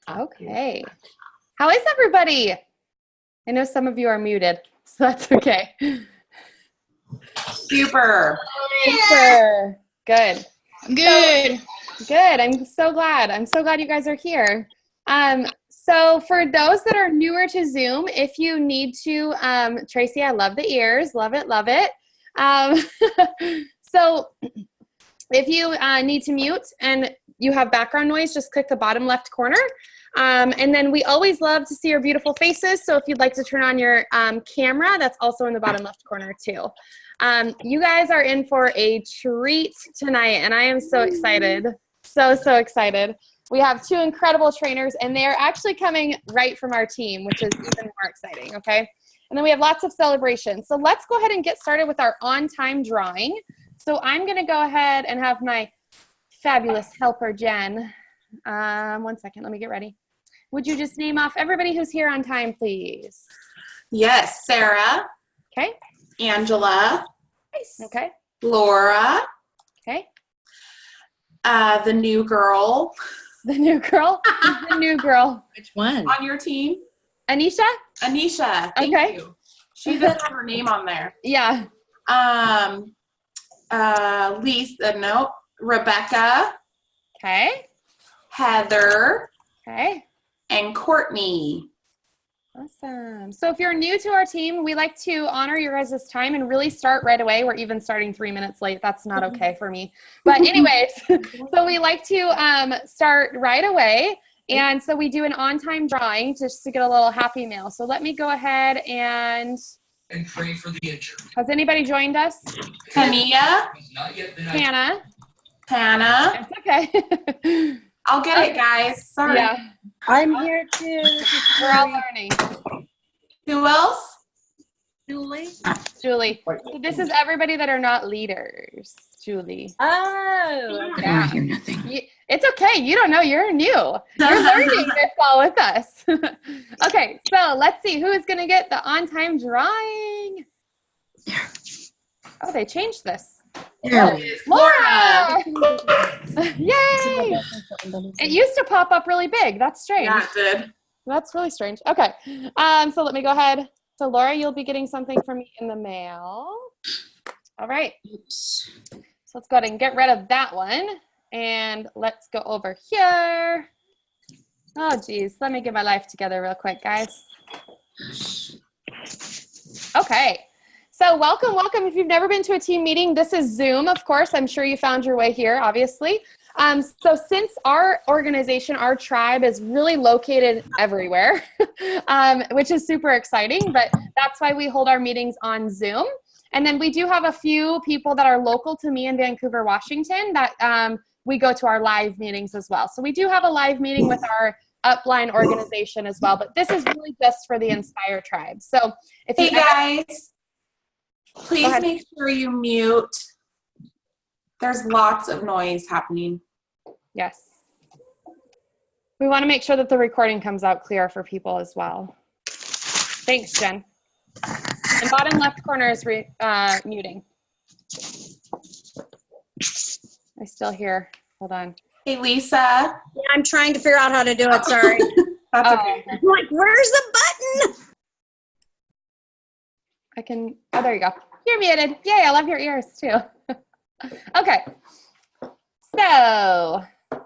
Okay. How is everybody? I know some of you are muted, so that's okay. Super. Super. Good. Good. Good. I'm so glad. I'm so glad you guys are here. So for those that are newer to Zoom, if you need to, Tracy, I love the ears. Love it. Love it. So if you need to mute and you have background noise, just click the bottom left corner. And then we always love to see your beautiful faces. So if you'd like to turn on your camera, that's also in the bottom left corner too. You guys are in for a treat tonight, and I am so excited. So excited. We have two incredible trainers, and they are actually coming right from our team, which is even more exciting, okay? And then we have lots of celebrations. So let's go ahead and get started with our on-time drawing. So I'm going to go ahead and have my fabulous helper, Jen. 1 second, let me get ready. Would you just name off everybody who's here on time, please? Yes, Sarah. Okay. Angela. Nice. Okay. Laura. Okay. The new girl. The new girl? Who's the new girl? Which one? On your team. Anisha? Anisha. Thank you. She doesn't have her name on there. Yeah. Lisa, no. Rebecca. Okay. Heather. Okay. And Courtney. Awesome. So if you're new to our team, we like to honor your guys' time and really start right away. We're even starting 3 minutes late. That's not okay for me. But anyways, so we like to start right away. And so we do an on-time drawing just to get a little happy mail. So let me go ahead and pray for the injured. Has anybody joined us? Tania. Hannah. Hannah. It's okay. I'll get it, guys. Sorry. Yeah. I'm here too. We're all learning. Who else? Julie. Julie. So this is everybody that are not leaders. Julie. Oh. I don't hear nothing. It's okay. You don't know. You're new. You're learning this all with us. Okay, so let's see who is going to get the on-time drawing. Oh, they changed this. There Laura! Yay! It used to pop up really big. That's strange. Yeah, it did. That's really strange. Okay. So let me go ahead. So Laura, you'll be getting something from me in the mail. All right. So let's go ahead and get rid of that one. And let's go over here. Oh, geez. Let me get my life together real quick, guys. Okay. So welcome. If you've never been to a team meeting, this is Zoom, of course. I'm sure you found your way here, obviously. So since our organization, our tribe is really located everywhere, which is super exciting, but that's why we hold our meetings on Zoom. And then we do have a few people that are local to me in Vancouver, Washington, that we go to our live meetings as well. So we do have a live meeting with our upline organization as well, but this is really just for the Inspire tribe. So if you guys, please make sure you mute. There's lots of noise happening. Yes. We want to make sure that the recording comes out clear for people as well. Thanks, Jen. And bottom left corner is muting. I still hear. Hold on. Hey, Lisa. Yeah, I'm trying to figure out how to do it. Sorry. That's okay. I'm like, where's the button? I can, oh, there you go. You're muted. Yay, I love your ears too. Okay. So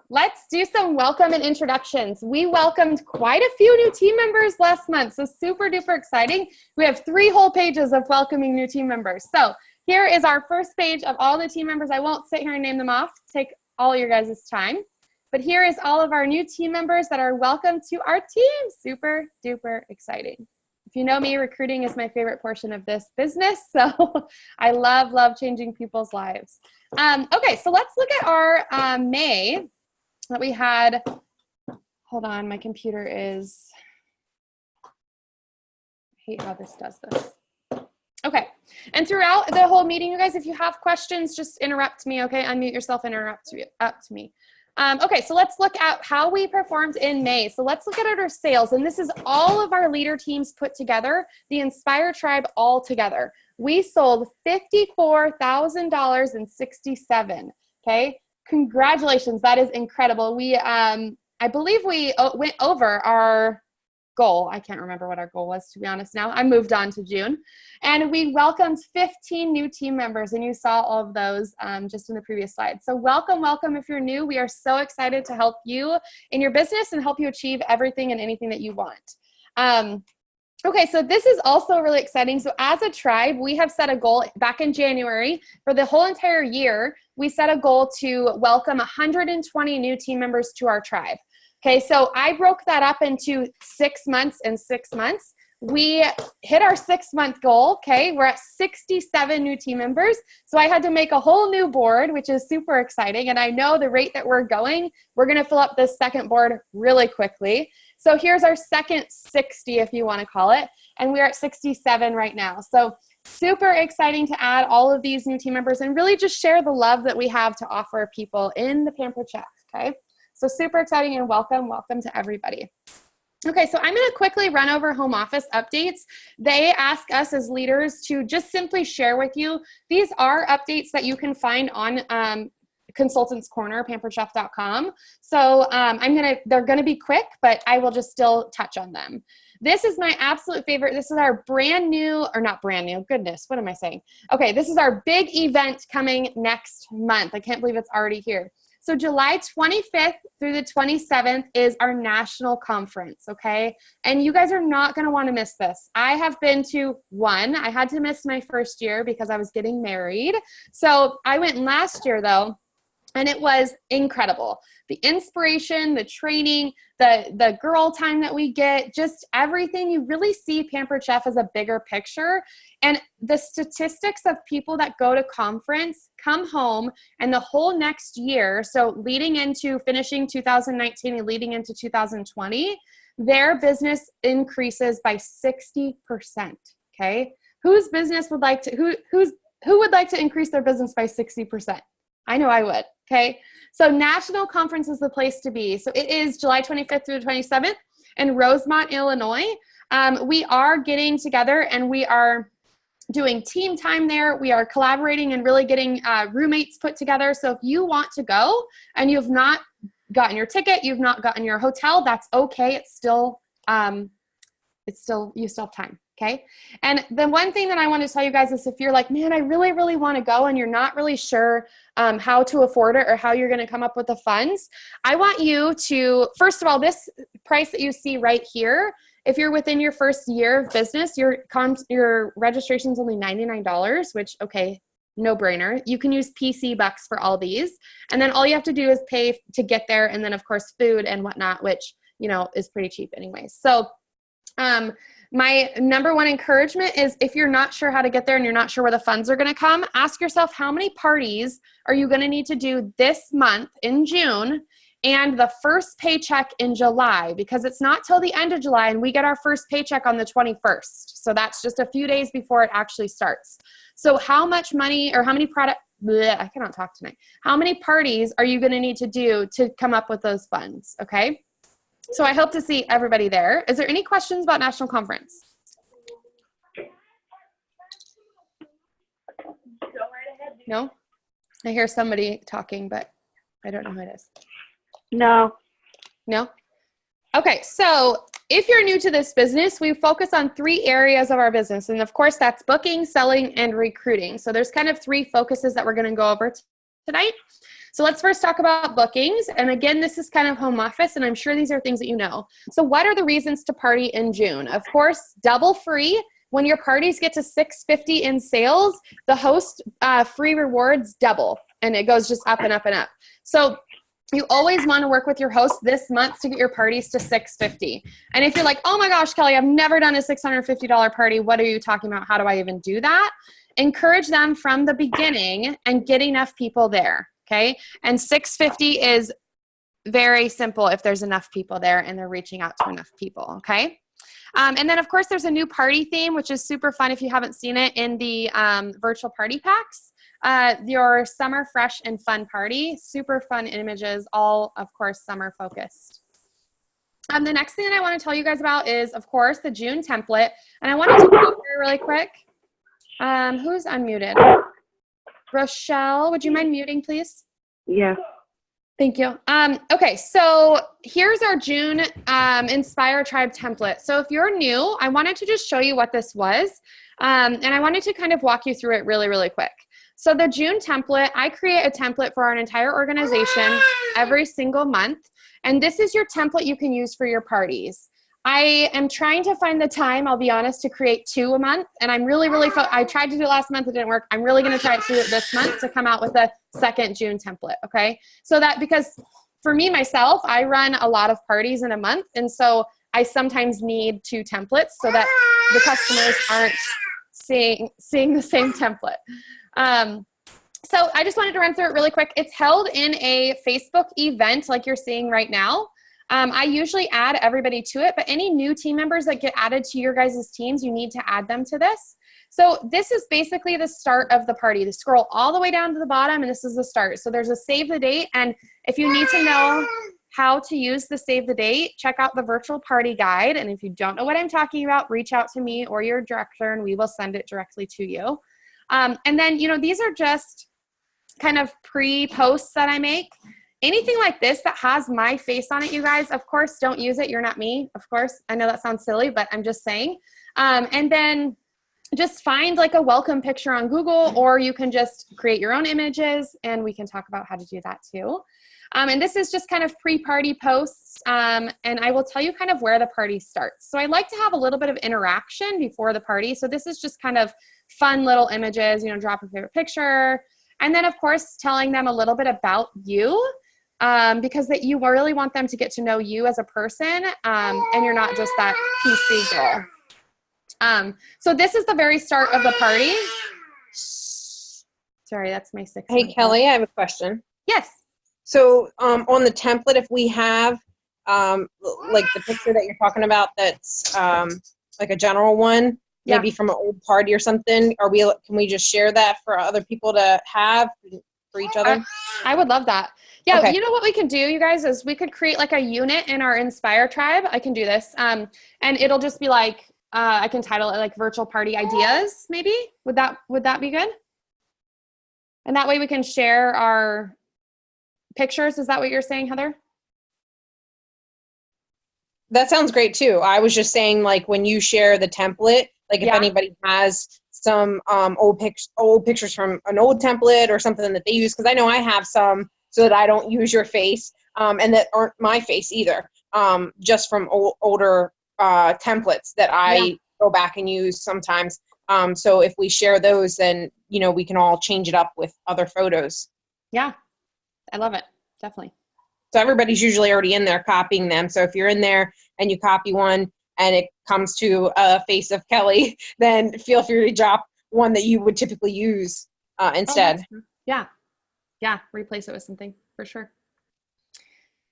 let's do some welcome and introductions. We welcomed quite a few new team members last month, so super duper exciting. We have 3 whole pages of welcoming new team members. So here is our first page of all the team members. I won't sit here and name them off, take all your guys' time. But here is all of our new team members that are welcome to our team. Super duper exciting. If you know me, recruiting is my favorite portion of this business. So I love changing people's lives. Okay, so let's look at our May that we had. Hold on, my computer is, I hate how this does this. Okay, and throughout the whole meeting, you guys, if you have questions, just interrupt me, okay? Unmute yourself and interrupt up to me. Okay, so let's look at how we performed in May. So let's look at our sales, and this is all of our leader teams put together, the Inspire Tribe all together. We sold $54,067, okay? Congratulations, that is incredible. We I believe we went over our goal. I can't remember what our goal was, to be honest now. I moved on to June. And we welcomed 15 new team members, and you saw all of those just in the previous slide. So welcome, welcome if you're new. We are so excited to help you in your business and help you achieve everything and anything that you want. Okay, so this is also really exciting. So as a tribe, we have set a goal back in January. For the whole entire year, we set a goal to welcome 120 new team members to our tribe. Okay, so I broke that up into 6 months and 6 months. We hit our 6-month goal, okay? We're at 67 new team members. So I had to make a whole new board, which is super exciting. And I know the rate that we're going, we're gonna fill up this second board really quickly. So here's our second 60, if you wanna call it. And we're at 67 right now. So super exciting to add all of these new team members and really just share the love that we have to offer people in the Pampered Chef, okay? So super exciting and welcome to everybody. Okay, so I'm going to quickly run over home office updates. They ask us as leaders to just simply share with you. These are updates that you can find on Consultants Corner, pamperedchef.com. So they're going to be quick, but I will just still touch on them. This is my absolute favorite. This is our brand new, or not brand new, goodness, what am I saying? Okay, this is our big event coming next month. I can't believe it's already here. So July 25th through the 27th is our national conference, okay? And you guys are not gonna wanna miss this. I have been to one. I had to miss my first year because I was getting married. So I went last year though, and it was incredible. The inspiration, the training, the girl time that we get, just everything. You really see Pampered Chef as a bigger picture. And the statistics of people that go to conference come home, and the whole next year, so leading into finishing 2019 and leading into 2020, their business increases by 60%, okay? Whose business would like to, who would like to increase their business by 60%? I know I would, okay? So national conference is the place to be. So it is July 25th through the 27th in Rosemont, Illinois. We are getting together and we are doing team time there. We are collaborating and really getting roommates put together. So if you want to go and you've not gotten your ticket, you've not gotten your hotel, that's okay. It's still, you still have time. Okay. And the one thing that I want to tell you guys is if you're like, man, I really, really want to go and you're not really sure how to afford it or how you're going to come up with the funds, I want you to, first of all, this price that you see right here, if you're within your first year of business, your registration is only $99, which, okay, no brainer. You can use PC bucks for all these. And then all you have to do is pay to get there. And then of course, food and whatnot, which, you know, is pretty cheap anyways. So, my number one encouragement is if you're not sure how to get there and you're not sure where the funds are going to come, ask yourself how many parties are you going to need to do this month in June and the first paycheck in July, because it's not till the end of July and we get our first paycheck on the 21st. So that's just a few days before it actually starts. So how much money or how many I cannot talk tonight. How many parties are you going to need to do to come up with those funds? Okay. So I hope to see everybody there. Is there any questions about National Conference? No? I hear somebody talking, but I don't know who it is. No. No? Okay, so if you're new to this business, we focus on 3 areas of our business. And of course, that's booking, selling, and recruiting. So there's kind of 3 focuses that we're going to go over tonight. So let's first talk about bookings. And again, this is kind of home office, and I'm sure these are things that you know. So what are the reasons to party in June? Of course, double free. When your parties get to $650 in sales, the host free rewards double, and it goes just up and up and up. So you always want to work with your host this month to get your parties to $650. And if you're like, oh my gosh, Kelly, I've never done a $650 party. What are you talking about? How do I even do that? Encourage them from the beginning and get enough people there. Okay. And $650 is very simple if there's enough people there and they're reaching out to enough people. Okay. And then of course there's a new party theme, which is super fun if you haven't seen it in the virtual party packs. Your summer fresh and fun party, super fun images, all of course summer focused. The next thing that I want to tell you guys about is of course the June template. And I want to talk about here really quick. Who's unmuted? Rochelle, would you mind muting, please? Yes. Thank you. Okay, so here's our June Inspire Tribe template. So if you're new, I wanted to just show you what this was, and I wanted to kind of walk you through it really, really quick. So the June template, I create a template for our entire organization every single month, and this is your template you can use for your parties. I am trying to find the time, I'll be honest, to create 2 a month, and I'm really, I tried to do it last month, it didn't work. I'm really gonna try to do it this month to come out with a second June template, okay? So that, because for me, myself, I run a lot of parties in a month, and so I sometimes need 2 templates so that the customers aren't seeing the same template. So I just wanted to run through it really quick. It's held in a Facebook event like you're seeing right now. I usually add everybody to it, but any new team members that get added to your guys' teams, you need to add them to this. So this is basically the start of the party. You scroll all the way down to the bottom, and this is the start. So there's a save the date, and if you need to know how to use the save the date, check out the virtual party guide. And if you don't know what I'm talking about, reach out to me or your director, and we will send it directly to you. And then, you know, these are just kind of pre-posts that I make. Anything like this that has my face on it, you guys, of course, don't use it. You're not me, of course. I know that sounds silly, but I'm just saying. And then just find like a welcome picture on Google, or you can just create your own images, and we can talk about how to do that too. And this is just kind of pre-party posts, and I will tell you kind of where the party starts. So I like to have a little bit of interaction before the party. So this is just kind of fun little images, you know, drop a favorite picture. And then, of course, telling them a little bit about you, because that you really want them to get to know you as a person, and you're not just that PC girl. So this is the very start of the party. Sorry, that's my 6. Hey, Kelly, I have a question. Yes. So on the template, if we have like the picture that you're talking about, that's like a general one, Yeah. maybe from an old party or something, can we just share that for other people to have for each other? I would love that. Yeah, Okay. You know what we could do, you guys, is we could create like a unit in our Inspire Tribe. I can do this. And it'll just be like, I can title it like virtual party ideas, maybe. Would that be good? And that way we can share our pictures. Is that what you're saying, Heather? That sounds great too. I was just saying, like, when you share the template, like if Yeah. anybody has some old pictures from an old template or something that they use, because I know I have some, so that I don't use your face, and that aren't my face either, just from older templates that I go back and use sometimes. So if we share those, then, you know, we can all change it up with other photos. Yeah, I love it. Definitely. So everybody's usually already in there copying them. So if you're in there and you copy one and it comes to a face of Kelly, then feel free to drop one that you would typically use instead. Yeah. Yeah. Replace it with something for sure.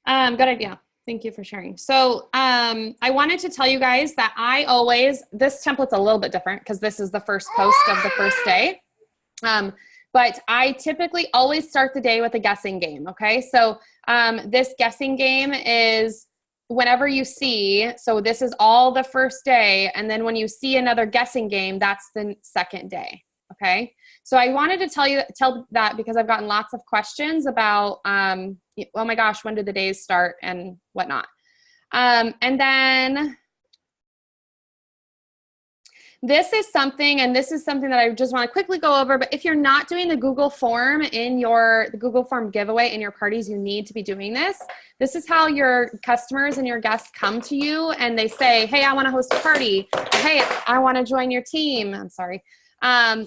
Good idea. Thank you for sharing. So I wanted to tell you guys that this template's a little bit different because this is the first post of the first day. But I typically always start the day with a guessing game. Okay. So this guessing game is whenever you see, so this is all the first day. And then when you see another guessing game, that's the second day. Okay. So I wanted to tell that because I've gotten lots of questions about, oh my gosh, when did the days start and whatnot. And then this is something that I just want to quickly go over, but if you're not doing the Google form the Google form giveaway in your parties, you need to be doing this. This is how your customers and your guests come to you and they say, hey, I want to host a party. Hey, I want to join your team. I'm sorry.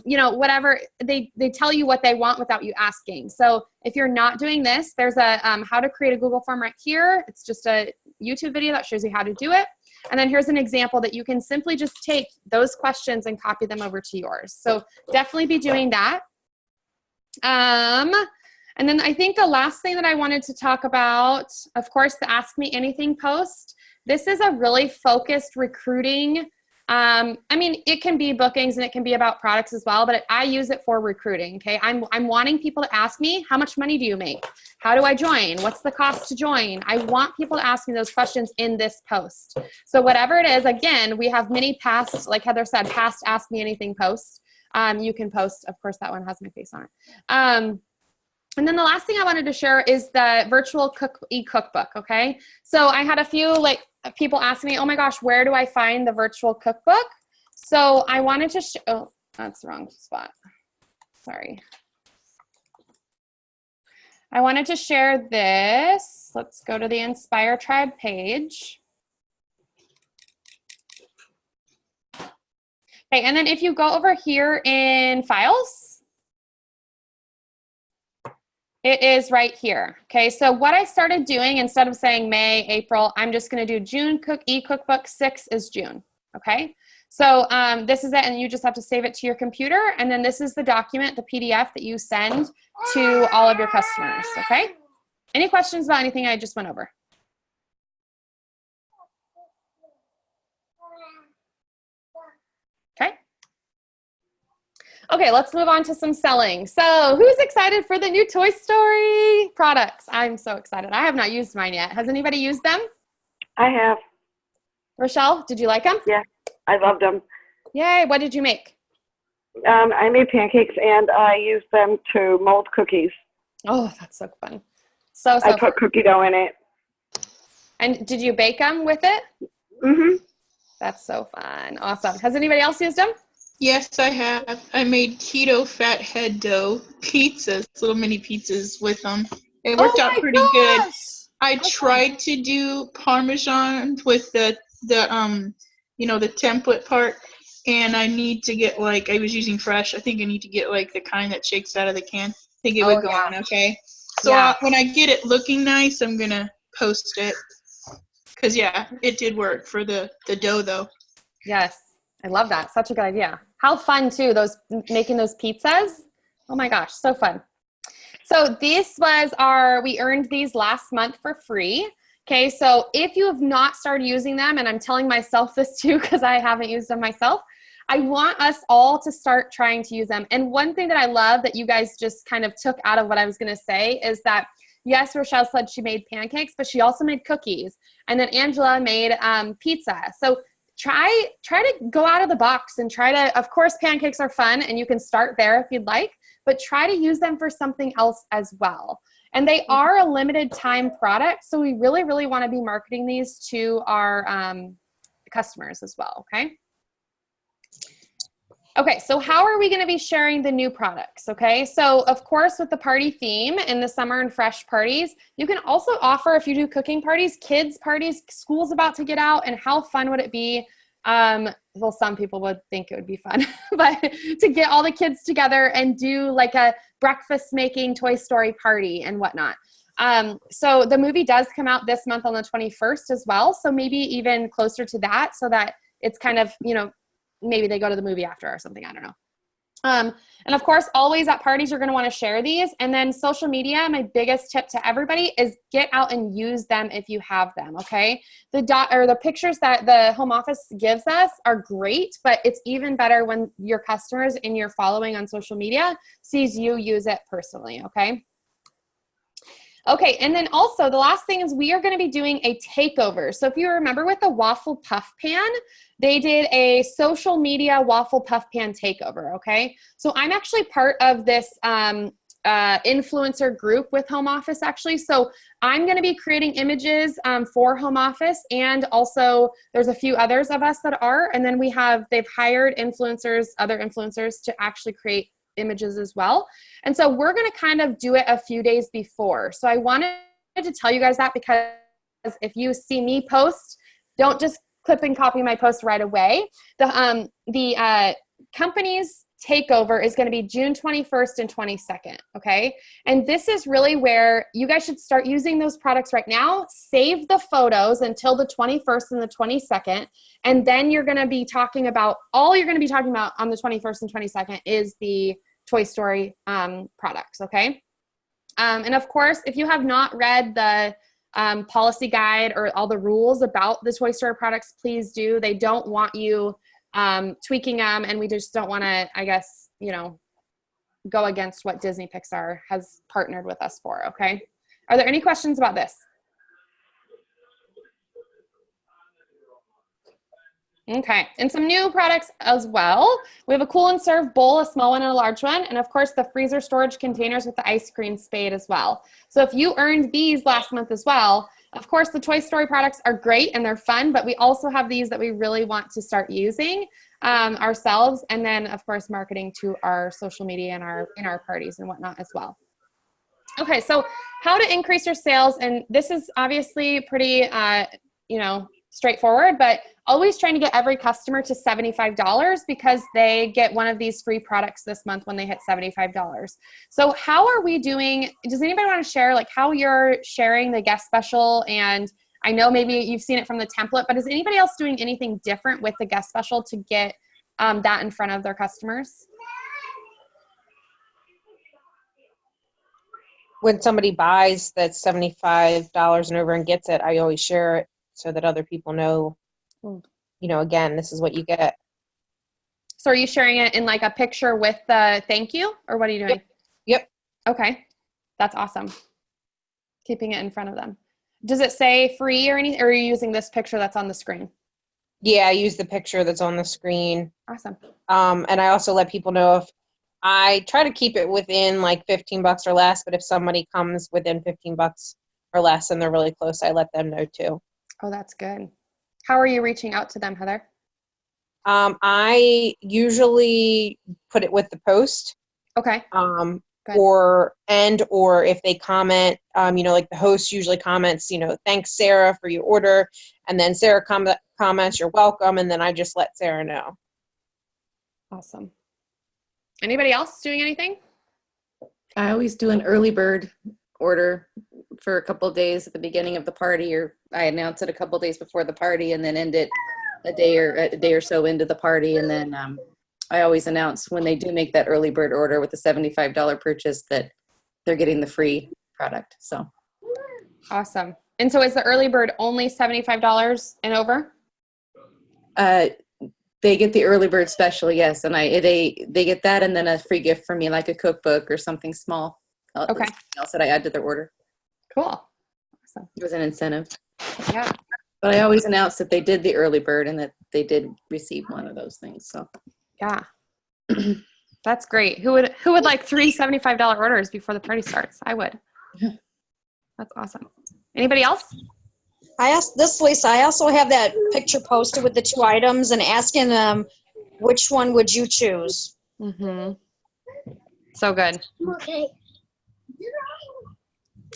You know, whatever, they tell you what they want without you asking. So if you're not doing this, there's a how to create a Google form right here. It's just a YouTube video that shows you how to do it. And then here's an example that you can simply just take those questions and copy them over to yours. So definitely be doing that. And then I think the last thing that I wanted to talk about, of course, the Ask Me Anything post. This is a really focused recruiting. I mean, it can be bookings and it can be about products as well, but I use it for recruiting. Okay. I'm wanting people to ask me, how much money do you make? How do I join? What's the cost to join? I want people to ask me those questions in this post. So whatever it is, again, we have many past, like Heather said, past Ask Me Anything posts. You can post, of course, that one has my face on it. And then the last thing I wanted to share is the virtual e-cookbook, okay? So I had a few people ask me, oh my gosh, where do I find the virtual cookbook? So I wanted to oh, that's the wrong spot. Sorry. I wanted to share this. Let's go to the Inspire Tribe page. Okay, and then if you go over here in files, it is right here. Okay, so what I started doing, instead of saying May, April, I'm just gonna do June e-cookbook, 6 is June, okay? So this is it, and you just have to save it to your computer, and then this is the document, the PDF that you send to all of your customers, okay? Any questions about anything I just went over? Okay. Okay, let's move on to some selling. So who's excited for the new Toy Story products? I'm so excited. I have not used mine yet. Has anybody used them? I have. Rochelle, did you like them? Yeah, I loved them. Yay, what did you make? I made pancakes and I used them to mold cookies. Oh, that's so fun. So I fun. put cookie dough in it. And did you bake them with it? Mm-hmm. That's so fun. Awesome. Has anybody else used them? Yes, I have. I made keto fathead dough pizzas, little mini pizzas with them. It worked out pretty good. I tried to do Parmesan with the template part, and I need to get I was using fresh. I think I need to get the kind that shakes out of the can. I think it would go on okay. So when I get it looking nice, I'm gonna post it. Cause it did work for the dough though. Yes, I love that. Such a good idea. How fun too, making those pizzas. Oh my gosh, so fun. So this was we earned these last month for free. Okay, so if you have not started using them, and I'm telling myself this too because I haven't used them myself, I want us all to start trying to use them. And one thing that I love that you guys just kind of took out of what I was gonna say is that, yes, Rochelle said she made pancakes, but she also made cookies. And then Angela made pizza. So try to go out of the box and try to, of course, pancakes are fun and you can start there if you'd like, but try to use them for something else as well. And they are a limited time product. So we really, really want to be marketing these to our customers as well, okay? Okay, so how are we going to be sharing the new products? Okay, so of course with the party theme and the summer and fresh parties, you can also offer, if you do cooking parties, kids parties, school's about to get out, and how fun would it be? Well, some people would think it would be fun, but to get all the kids together and do a breakfast making Toy Story party and whatnot. So the movie does come out this month on the 21st as well, so maybe even closer to that so that it's kind of, maybe they go to the movie after or something. I don't know. And of course, always at parties, you're going to want to share these. And then social media, my biggest tip to everybody is get out and use them if you have them. Okay. The pictures that the home office gives us are great, but it's even better when your customers in your following on social media sees you use it personally. Okay. Okay, and then also the last thing is we are going to be doing a takeover. So if you remember with the waffle puff pan, they did a social media waffle puff pan takeover, okay? So I'm actually part of this influencer group with home office actually. So I'm going to be creating images for home office, and also there's a few others of us that are, and then they've hired other influencers to actually create images as well. And so we're going to kind of do it a few days before. So I wanted to tell you guys that because if you see me post, don't just clip and copy my post right away. The company's takeover is going to be June 21st and 22nd. Okay. And this is really where you guys should start using those products right now. Save the photos until the 21st and the 22nd. And then you're going to be talking about, all you're going to be talking about on the 21st and 22nd is the Toy Story products. Okay. And of course, if you have not read the policy guide or all the rules about the Toy Story products, please do. They don't want you tweaking them, and we just don't want to, I guess, go against what Disney Pixar has partnered with us for, okay? Are there any questions about this? Okay, and some new products as well. We have a cool and serve bowl, a small one and a large one, and of course the freezer storage containers with the ice cream spade as well. So if you earned these last month as well, of course the Toy Story products are great and they're fun, but we also have these that we really want to start using ourselves, and then of course marketing to our social media and in our parties and whatnot as well. Okay, so how to increase your sales, and this is obviously pretty straightforward, but always trying to get every customer to $75 because they get one of these free products this month when they hit $75. So how are we doing? Does anybody want to share like how you're sharing the guest special? And I know maybe you've seen it from the template, but is anybody else doing anything different with the guest special to get that in front of their customers? When somebody buys that's $75 and over and gets it, I always share it so that other people know, again, this is what you get. So are you sharing it in like a picture with the thank you, or what are you doing? Yep. Okay. That's awesome. Keeping it in front of them. Does it say free or anything, or are you using this picture that's on the screen? Yeah, I use the picture that's on the screen. Awesome. And I also let people know if I try to keep it within like $15 or less, but if somebody comes within $15 or less and they're really close, I let them know too. Oh, that's good. How are you reaching out to them, Heather? I usually put it with the post. Okay. Good. Or if they comment, like the host usually comments, thanks Sarah for your order. And then Sarah comments, you're welcome. And then I just let Sarah know. Awesome. Anybody else doing anything? I always do an early bird order for a couple of days at the beginning of the party, or I announce it a couple of days before the party and then end it a day or so into the party. And then I always announce when they do make that early bird order with the $75 purchase that they're getting the free product. So awesome. And so is the early bird only $75 and over? They get the early bird special, yes, and they get that and then a free gift from me, like a cookbook or something small. Okay. Something else that I add to their order. Cool. Awesome. It was an incentive. Yeah. But I always announce that they did the early bird and that they did receive one of those things. So yeah. That's great. Who would like 3 $75 orders before the party starts? I would. That's awesome. Anybody else? Lisa, I also have that picture posted with the 2 items and asking them, which one would you choose? Mm-hmm. So good. Okay.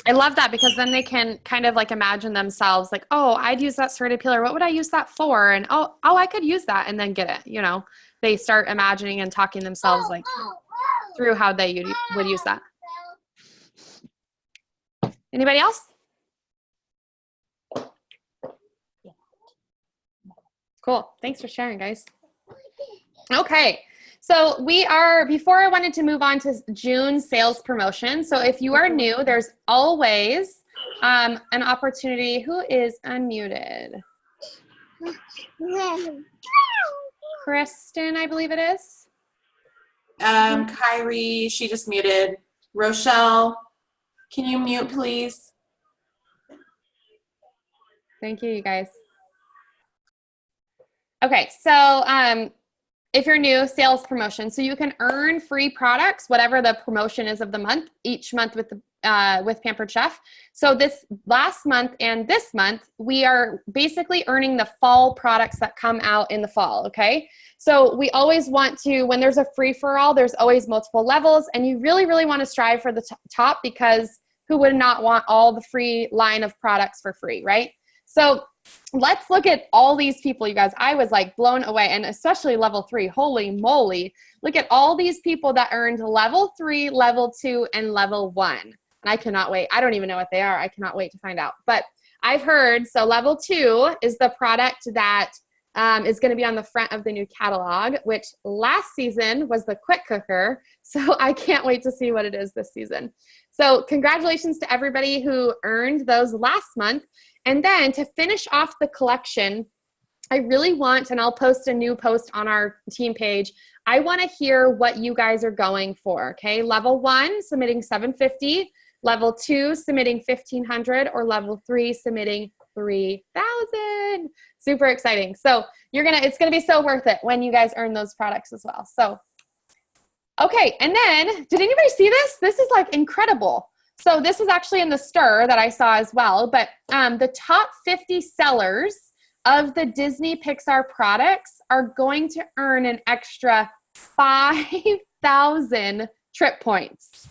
I love that because then they can kind of like imagine themselves like, oh, I'd use that serrated peeler. What would I use that for? And oh, I could use that, and then get it. They start imagining and talking themselves like through how they would use that. Anybody else? Cool. Thanks for sharing, guys. Okay. So before I wanted to move on to June sales promotion. So if you are new, there's always an opportunity. Who is unmuted? Kristen, I believe it is. Kyrie, she just muted. Rochelle, can you mute, please? Thank you, you guys. Okay, so if you're new, sales promotion. So you can earn free products, whatever the promotion is of the month, each month with Pampered Chef. So this last month and this month, we are basically earning the fall products that come out in the fall, okay? So we always want to, when there's a free-for-all, there's always multiple levels, and you really, really want to strive for the top because who would not want all the free line of products for free, right? So let's look at all these people, you guys. I was like blown away, and especially level 3. Holy moly. Look at all these people that earned level 3, level 2, and level 1. And I cannot wait. I don't even know what they are. I cannot wait to find out. But I've heard, so level 2 is the product that is going to be on the front of the new catalog, which last season was the quick cooker. So I can't wait to see what it is this season. So congratulations to everybody who earned those last month. And then to finish off the collection, I really want, and I'll post a new post on our team page, I want to hear what you guys are going for, okay? Level 1, submitting $750, level 2, submitting $1,500, or level 3, submitting 3,000. Super exciting. So it's gonna be so worth it when you guys earn those products as well. So, okay, and then did anybody see this? This is like incredible. So this was actually in the Stir that I saw as well, but the top 50 sellers of the Disney Pixar products are going to earn an extra 5,000 trip points.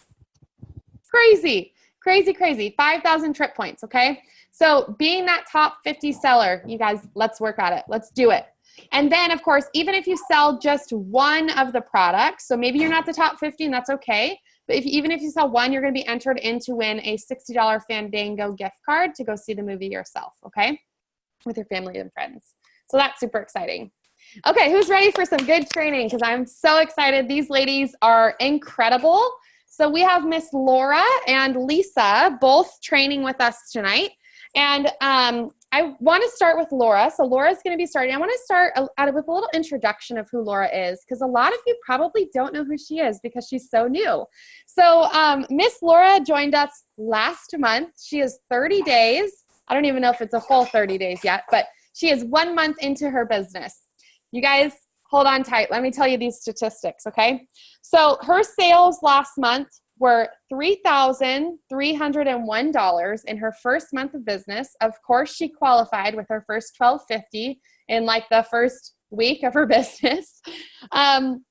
Crazy, crazy, crazy. 5,000 trip points, okay? So being that top 50 seller, you guys, let's work at it. Let's do it. And then, of course, even if you sell just one of the products, so maybe you're not the top 50 and that's okay, but even if you sell one, you're going to be entered in to win a $60 Fandango gift card to go see the movie yourself, okay? With your family and friends. So that's super exciting. Okay, who's ready for some good training? Because I'm so excited. These ladies are incredible. So we have Miss Laura and Lisa both training with us tonight. And I want to start with Laura. So Laura's going to be starting. I want to start out with a little introduction of who Laura is, because a lot of you probably don't know who she is because she's so new. So Miss Laura joined us last month. She is 30 days. I don't even know if it's a full 30 days yet, but she is 1 month into her business. You guys, hold on tight. Let me tell you these statistics, okay? So her sales last month were $3,301 in her first month of business. Of course, she qualified with her first $1,250 in like the first week of her business. And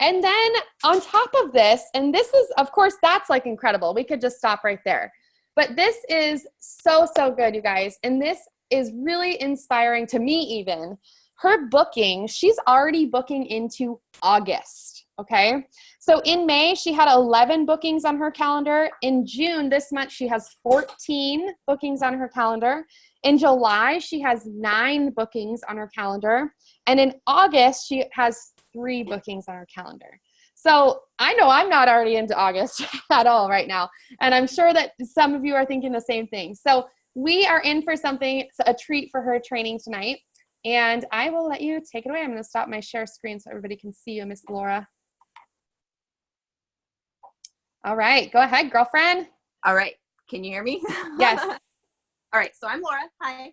then on top of this, and this is, of course, that's like incredible. We could just stop right there. But this is so, so good, you guys. And this is really inspiring to me even. Her booking, she's already booking into August, okay? So in May, she had 11 bookings on her calendar. In June, this month, she has 14 bookings on her calendar. In July, she has 9 bookings on her calendar. And in August, she has 3 bookings on her calendar. So I know I'm not already into August at all right now. And I'm sure that some of you are thinking the same thing. So we are in for something, a treat for her training tonight. And I will let you take it away. I'm going to stop my share screen so everybody can see you, Miss Laura. All right, go ahead, girlfriend. All right, can you hear me? Yes. All right, so I'm Laura. Hi.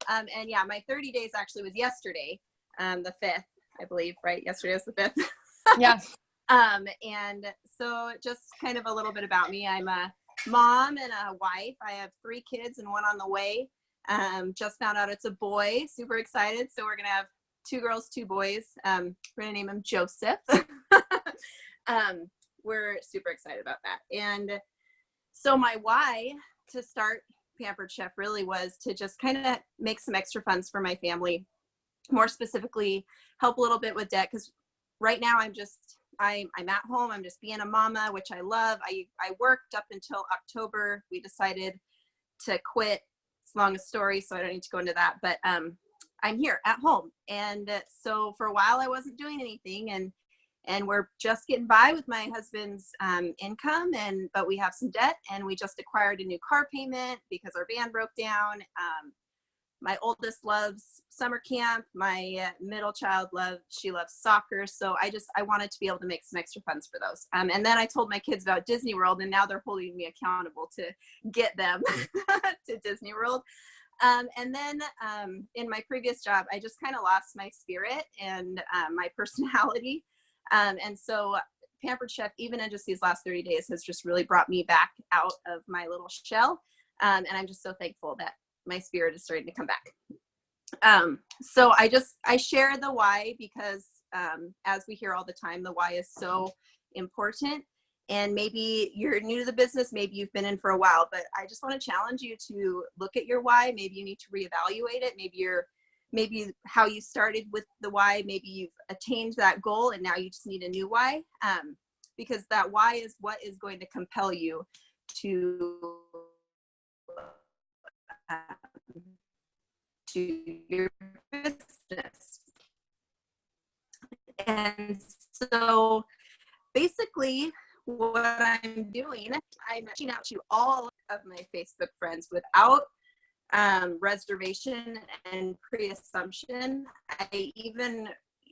And yeah, my 30 days actually was yesterday, the 5th, I believe, right? Yesterday was the 5th. Yeah. And so just kind of a little bit about me. I'm a mom and a wife. I have 3 kids and 1 on the way. Just found out it's a boy. Super excited. So we're going to have 2 girls, 2 boys. We're going to name him Joseph. We're super excited about that. And so my why to start Pampered Chef really was to just kind of make some extra funds for my family. More specifically, help a little bit with debt, because right now I'm at home. I'm just being a mama, which I love. I worked up until October. We decided to quit. It's a long story, so I don't need to go into that. But I'm here at home. And so for a while I wasn't doing anything, and we're just getting by with my husband's income, but we have some debt, and we just acquired a new car payment because our van broke down. My oldest loves summer camp. My middle child loves soccer. So I wanted to be able to make some extra funds for those. And then I told my kids about Disney World, and now they're holding me accountable to get them to Disney World. And then in my previous job, I just kind of lost my spirit and my personality. And so Pampered Chef, even in just these last 30 days, has just really brought me back out of my little shell. And I'm just so thankful that my spirit is starting to come back. So I share the why because as we hear all the time, the why is so important. And maybe you're new to the business, maybe you've been in for a while, but I just want to challenge you to look at your why. Maybe you need to reevaluate it. Maybe how you started with the why, maybe you've attained that goal and now you just need a new why. Because that why is what is going to compel you to your business. And so basically what I'm doing, I'm reaching out to all of my Facebook friends without reservation and pre-assumption. I even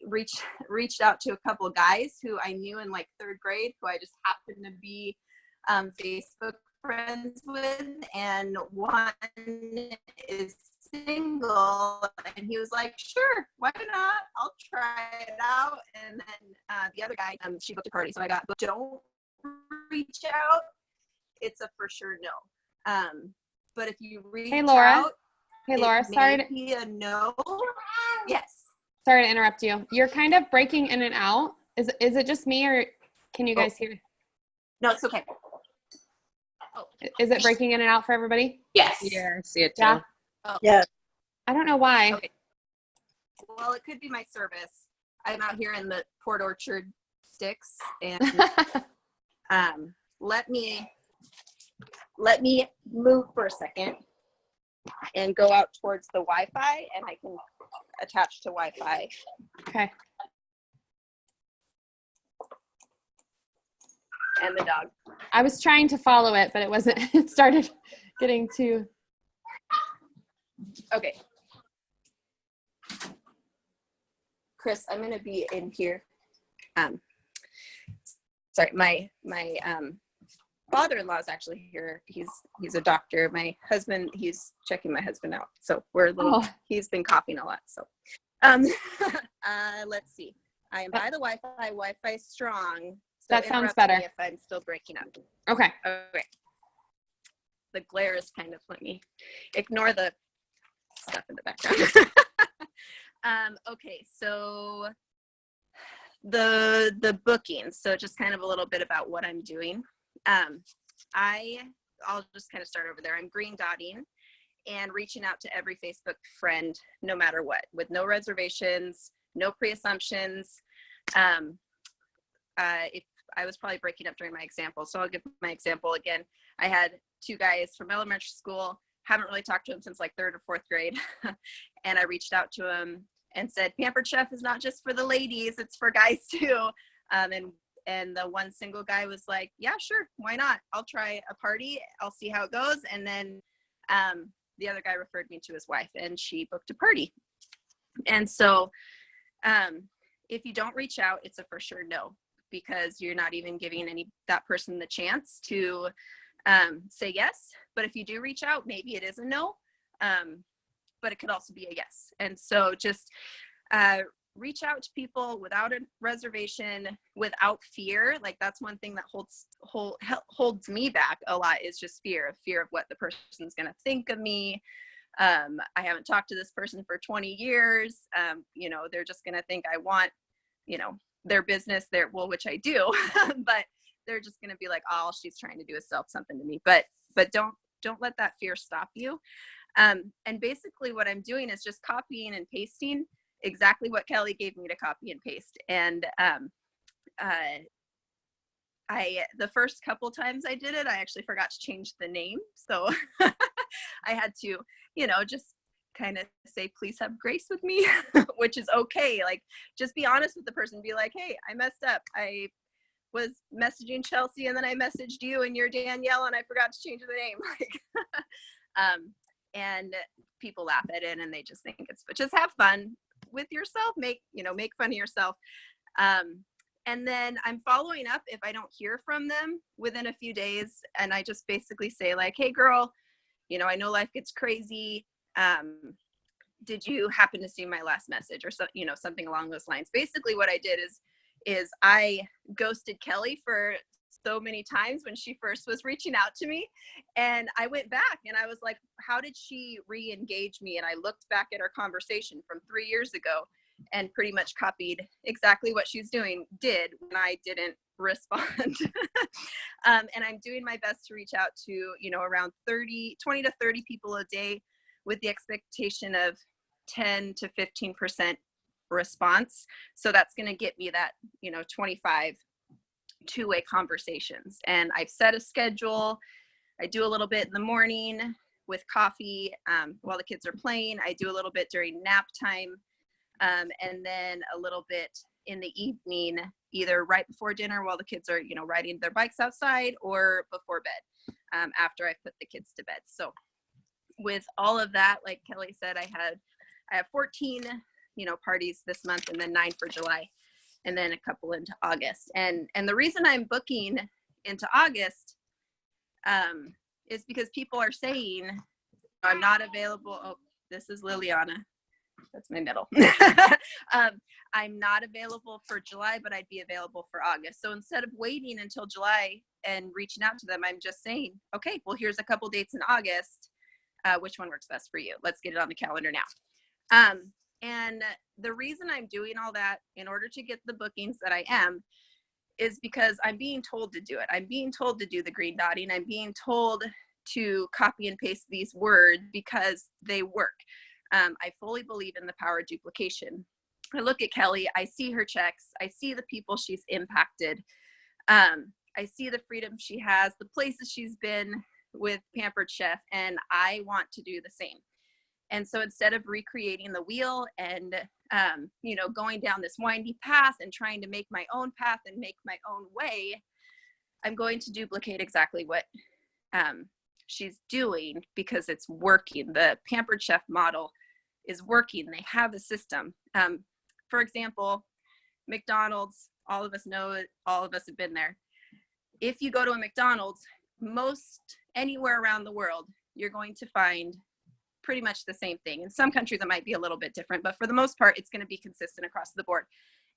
reached out to a couple of guys who I knew in like 3rd grade, who I just happened to be Facebook friends with, and one is single. And he was like, sure, why not? I'll try it out. And then the other guy, she booked a party. So I got, but don't reach out. It's a for sure no. But if you reach out, Hey, Laura, sorry to be a no. Yes. Sorry to interrupt you. You're kind of breaking in and out. Is it just me, or can you guys hear? No, it's okay. Is it breaking in and out for everybody? Yes. Yeah, I see it too. Yeah. Oh. Yeah. I don't know why. Okay. Well, it could be my service. I'm out here in the Port Orchard sticks, and let me move for a second and go out towards the Wi-Fi, and I can attach to Wi-Fi. Okay. And the dog. I was trying to follow it, but it wasn't. It started getting too. Okay. Chris, I'm gonna be in here. Sorry, my father-in-law is actually here. He's a doctor. My husband, he's checking my husband out. So we're a little. He's been coughing a lot. So, let's see. I am by the Wi-Fi. Wi-Fi strong. So That sounds interrupt me better. if I'm still breaking up. Okay. Okay. The glare is kind of, let me ignore the stuff in the background. Okay, so the bookings. So just kind of a little bit about what I'm doing. I'll just kind of start over there. I'm green dotting and reaching out to every Facebook friend, no matter what, with no reservations, no pre-assumptions. If I was probably breaking up during my example, so I'll give my example again. I had two guys from elementary school, haven't really talked to them since like 3rd or 4th grade. And I reached out to them and said, Pampered Chef is not just for the ladies, it's for guys too. And the one single guy was like, yeah, sure, why not? I'll try a party, I'll see how it goes. And then the other guy referred me to his wife, and she booked a party. And so if you don't reach out, it's a for sure no, because you're not even giving that person the chance to say yes. But if you do reach out, maybe it is a no, but it could also be a yes. And so just reach out to people without a reservation, without fear. Like that's one thing that holds me back a lot, is just fear of what the person's going to think of me. I haven't talked to this person for 20 years. They're just going to think I want, their business there, which I do, but they're just going to be like, all she's trying to do is sell something to me. But don't let that fear stop you. And basically what I'm doing is just copying and pasting exactly what Kelly gave me to copy and paste. And the first couple times I did it, I actually forgot to change the name. So I had to, just kind of say, please have grace with me, which is okay. Like, just be honest with the person. Be like, hey, I messed up. I was messaging Chelsea and then I messaged you and you're Danielle and I forgot to change the name. And people laugh at it and they just think but just have fun with yourself. Make fun of yourself. And then I'm following up if I don't hear from them within a few days. And I just basically say like, hey girl, I know life gets crazy. Did you happen to see my last message, or something along those lines? Basically what I did is I ghosted Kelly for so many times when she first was reaching out to me, and I went back and I was like, how did she re-engage me? And I looked back at our conversation from 3 years ago and pretty much copied exactly what she's did when I didn't respond. And I'm doing my best to reach out to, around 20 to 30 people a day, with the expectation of 10 to 15% response. So that's going to get me that, 25 two-way conversations. And I've set a schedule. I do a little bit in the morning with coffee while the kids are playing. I do a little bit during nap time. And then a little bit in the evening, either right before dinner while the kids are, riding their bikes outside, or before bed, after I put the kids to bed. So with all of that, like Kelly said, I have 14, parties this month, and then 9 for July, and then a couple into August. And the reason I'm booking into August is because people are saying, I'm not available. Oh, this is Liliana. That's my middle. I'm not available for July, but I'd be available for August. So instead of waiting until July and reaching out to them, I'm just saying, okay, well, here's a couple dates in August. Which one works best for you? Let's get it on the calendar now. And the reason I'm doing all that in order to get the bookings that I am is because I'm being told to do it. I'm being told to do the green dotting. I'm being told to copy and paste these words because they work. I fully believe in the power of duplication. I look at Kelly, I see her checks, I see the people she's impacted. I see the freedom she has, the places she's been with Pampered Chef, and I want to do the same. And so instead of recreating the wheel and, going down this windy path and trying to make my own path and make my own way, I'm going to duplicate exactly what she's doing because it's working. The Pampered Chef model is working. They have a system. For example, McDonald's, all of us know it, all of us have been there. If you go to a McDonald's, most anywhere around the world, you're going to find pretty much the same thing. In some countries, it might be a little bit different, but for the most part, it's going to be consistent across the board.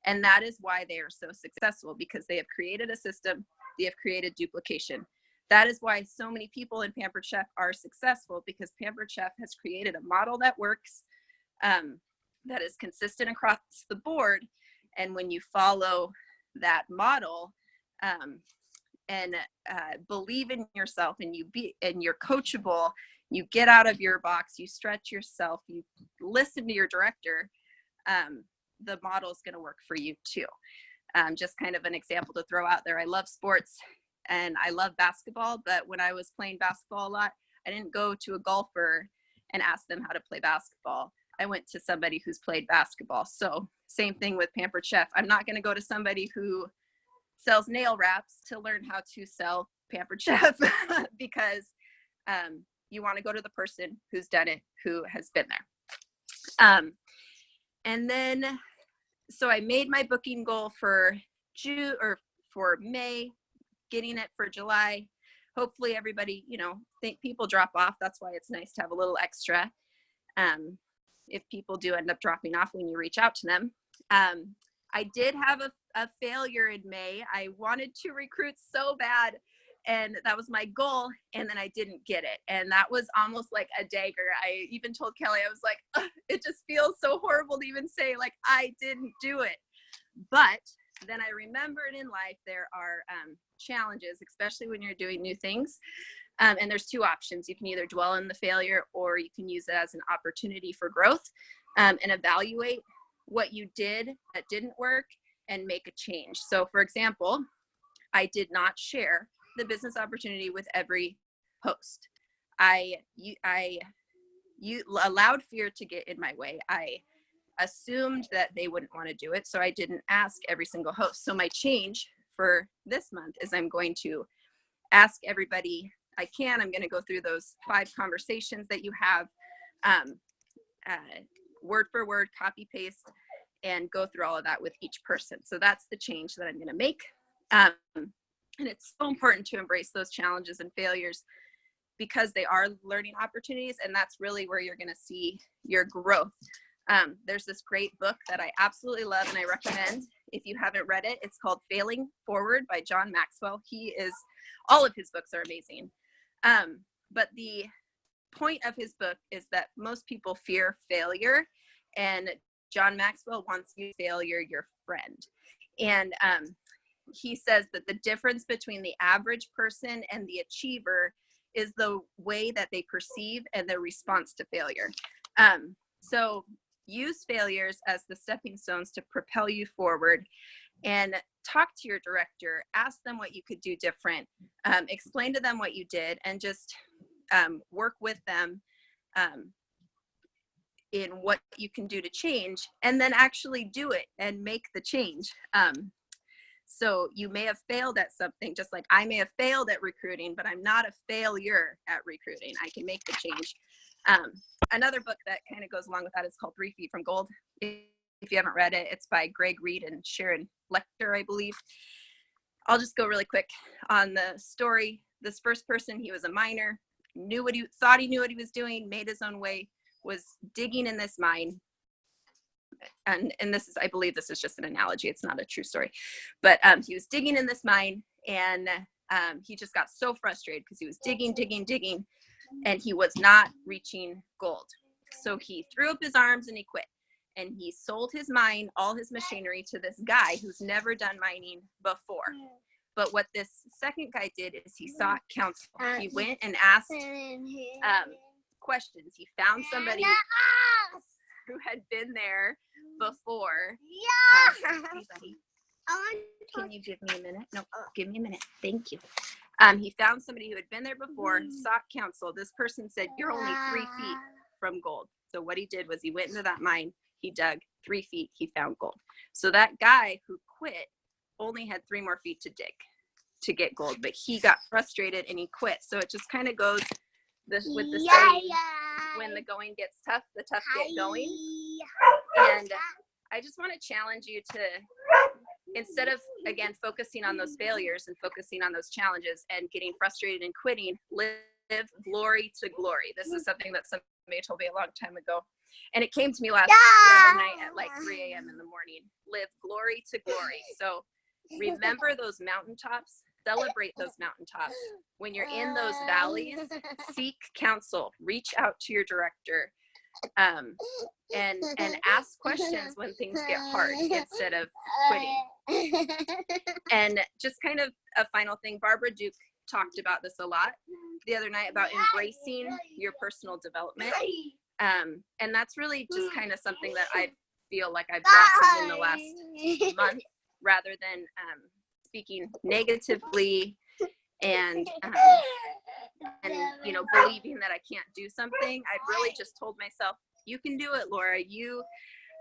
And that is why they are so successful, because they have created a system, they have created duplication. That is why so many people in Pampered Chef are successful, because Pampered Chef has created a model that works, that is consistent across the board. And when you follow that model and believe in yourself, and you're coachable, you get out of your box, you stretch yourself, you listen to your director, the model is going to work for you too. Just kind of an example to throw out there. I love sports and I love basketball, but when I was playing basketball a lot, I didn't go to a golfer and ask them how to play basketball. I went to somebody who's played basketball. So same thing with Pampered Chef. I'm not going to go to somebody who sells nail wraps to learn how to sell Pampered Chef because you want to go to the person who's done it, who has been there. And then, so I made my booking goal for June or for May, getting it for July. Hopefully everybody, think people drop off. That's why it's nice to have a little extra. If people do end up dropping off when you reach out to them. I did have a failure in May. I wanted to recruit so bad, and that was my goal, and then I didn't get it. And that was almost like a dagger. I even told Kelly, I was like, it just feels so horrible to even say, like, I didn't do it. But then I remembered in life there are challenges, especially when you're doing new things. And there's two options. You can either dwell in the failure, or you can use it as an opportunity for growth, and evaluate what you did that didn't work and make a change. So for example, I did not share the business opportunity with every host. I allowed fear to get in my way. I assumed that they wouldn't want to do it, so I didn't ask every single host. So my change for this month is I'm going to ask everybody I can. I'm going to go through those 5 conversations that you have, word for word, copy paste, and go through all of that with each person. So that's the change that I'm going to make. And it's so important to embrace those challenges and failures because they are learning opportunities, and that's really where you're going to see your growth. There's this great book that I absolutely love and I recommend if you haven't read it. It's called Failing Forward by John Maxwell. All of his books are amazing. But the point of his book is that most people fear failure, and John Maxwell wants you to failure your friend. And he says that the difference between the average person and the achiever is the way that they perceive and their response to failure. So use failures as the stepping stones to propel you forward, and talk to your director, ask them what you could do different, explain to them what you did, and just work with them in what you can do to change, and then actually do it and make the change. So you may have failed at something, just like I may have failed at recruiting, but I'm not a failure at recruiting. I can make the change. Another book that kind of goes along with that is called 3 Feet from Gold. If you haven't read it, it's by Greg Reed and Sharon Lechter, I believe. I'll just go really quick on the story. this first person, he was a miner, thought he knew what he was doing, made his own way, was digging in this mine. And this is, I believe this is just an analogy. It's not a true story, but he was digging in this mine, and he just got so frustrated because he was digging, and he was not reaching gold. So he threw up his arms and he quit. And he sold his mine, all his machinery, to this guy who's never done mining before. But what this second guy did is he sought counsel. He went and asked questions. He found somebody who had been there before. Hey, buddy. Can you give me a minute? No, give me a minute. Thank you. He found somebody who had been there before, sought counsel. This person said, you're only 3 feet from gold. So what he did was he went into that mine. He dug 3 feet, he found gold. So that guy who quit only had 3 more feet to dig to get gold, but he got frustrated and he quit. So it just kind of goes with the saying, when the going gets tough, the tough get going. And I just want to challenge you to, instead of, again, focusing on those failures and focusing on those challenges and getting frustrated and quitting, live glory to glory. This is something that somebody told me a long time ago. And it came to me last night at like 3 a.m. in the morning. Live glory to glory. So remember those mountaintops. Celebrate those mountaintops. When you're in those valleys, seek counsel. Reach out to your director. And ask questions when things get hard instead of quitting. And just kind of a final thing, Barbara Duke talked about this a lot the other night about embracing your personal development. And that's really just kind of something that I feel like I've grasp in the last month, rather than speaking negatively and believing that I can't do something. I've really just told myself, you can do it, Laura.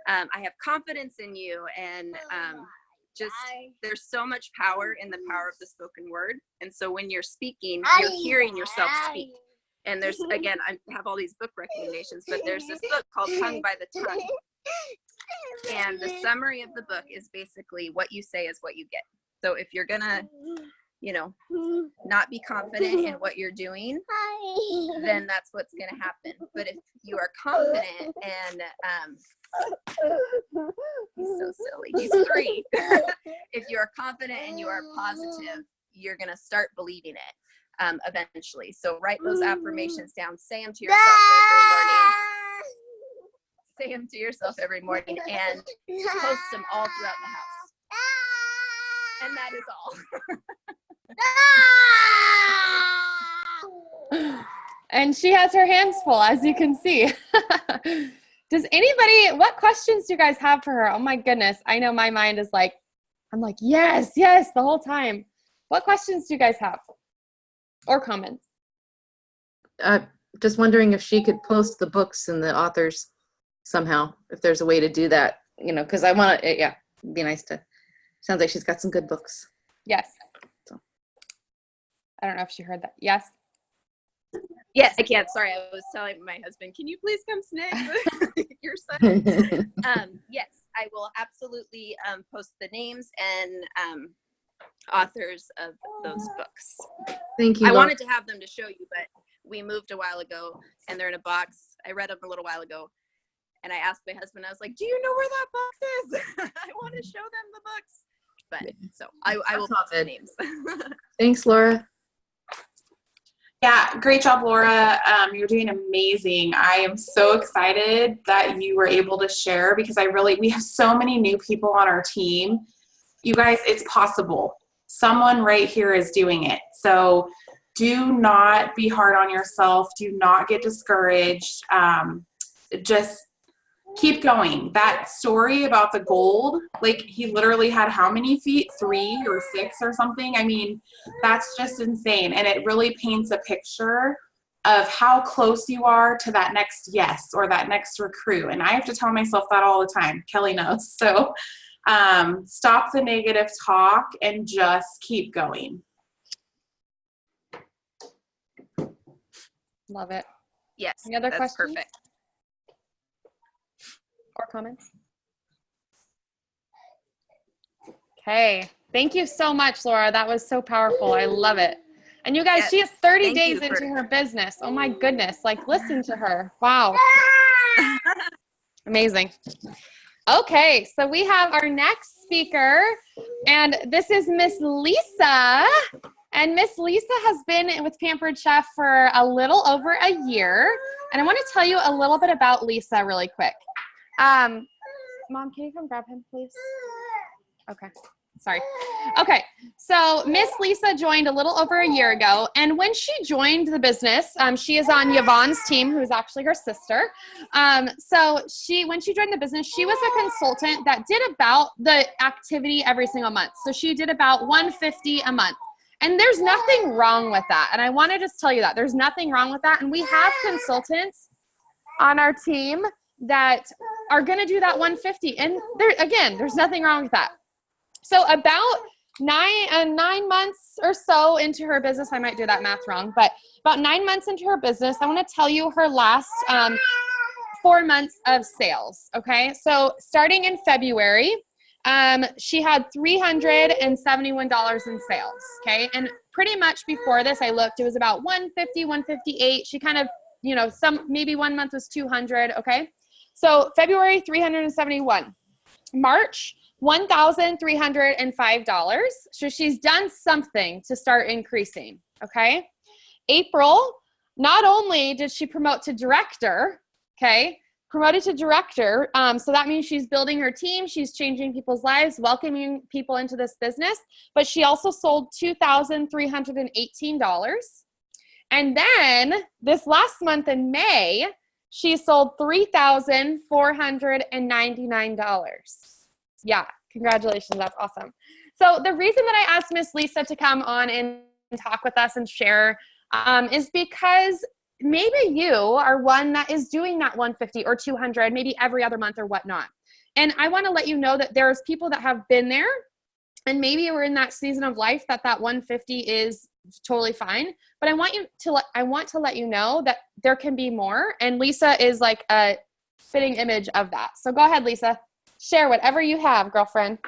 I have confidence in you, and just there's so much power in the power of the spoken word. And so when you're speaking, you're hearing yourself speak. And there's, again, I have all these book recommendations, but there's this book called Tongue by the Tongue. And the summary of the book is basically what you say is what you get. So if you're gonna, not be confident in what you're doing, then that's what's gonna happen. But if you are confident and he's so silly, he's 3. If you are confident and you are positive, you're gonna start believing it eventually. So write those affirmations down, say them to yourself every morning, and post them all throughout the house. And that is all. And she has her hands full, as you can see. Does anybody, what questions do you guys have for her? Oh my goodness. I know my mind is like, I'm like, yes, the whole time. What questions do you guys have? Or comments? Just wondering if she could post the books and the authors somehow, if there's a way to do that, because I want to, it'd be nice to, sounds like she's got some good books. Yes. So. I don't know if she heard that. Yes. Yes, I can. Sorry, I was telling my husband, can you please come snag your son? Yes, I will absolutely post the names and authors of those books. Thank you. I wanted to have them to show you, but we moved a while ago and they're in a box. I read them a little while ago and I asked my husband, I was like, do you know where that box is? I want to show them the books. But so I will post the names. Thanks, Laura. Yeah, great job, Laura. You're doing amazing. I am so excited that you were able to share, because we have so many new people on our team. You guys, it's possible. Someone right here is doing it. So do not be hard on yourself. Do not get discouraged. Just keep going. That story about the gold, like he literally had how many feet? 3 or 6 or something. I mean, that's just insane. And it really paints a picture of how close you are to that next yes or that next recruit. And I have to tell myself that all the time. Kelly knows. So stop the negative talk and just keep going. Love it. Yes. Any other questions? Perfect. Or comments? Okay. Thank you so much, Laura. That was so powerful. I love it. And you guys, Yes. she is 30 Thank days you for- into her business. Oh my goodness. Like, listen to her. Wow. Amazing. Okay, so we have our next speaker, and this is Miss Lisa. And Miss Lisa has been with Pampered Chef for a little over a year. And I want to tell you a little bit about Lisa really quick. Mom, can you come grab him, please? Okay. Sorry. Okay, so Miss Lisa joined a little over a year ago, and when she joined the business, she is on Yvonne's team, who is actually her sister. So when she joined the business, she was a consultant that did about the activity every single month. So she did about $150 a month. And there's nothing wrong with that. And I want to just tell you that there's nothing wrong with that. And we have consultants on our team that are going to do that $150. And there, again, there's nothing wrong with that. So about 9 months or so into her business, I might do that math wrong, but about 9 months into her business, I want to tell you her last 4 months of sales. Okay. So starting in February, she had $371 in sales. Okay. And pretty much before this, I looked, it was about 150, 158. She kind of, maybe 1 month was 200. Okay. So February, 371. March, $1,305. So she's done something to start increasing. Okay. April, not only did she promote to director, okay, promoted to director. So that means she's building her team. She's changing people's lives, welcoming people into this business, but she also sold $2,318. And then this last month in May, she sold $3,499. Yeah, congratulations. That's awesome. So the reason that I asked Miss Lisa to come on and talk with us and share is because maybe you are one that is doing that 150 or 200, maybe every other month or whatnot. And I want to let you know that there's people that have been there, and maybe we're in that season of life that 150 is totally fine. But I want to let you know that there can be more. And Lisa is like a fitting image of that. So go ahead, Lisa. Share whatever you have, girlfriend.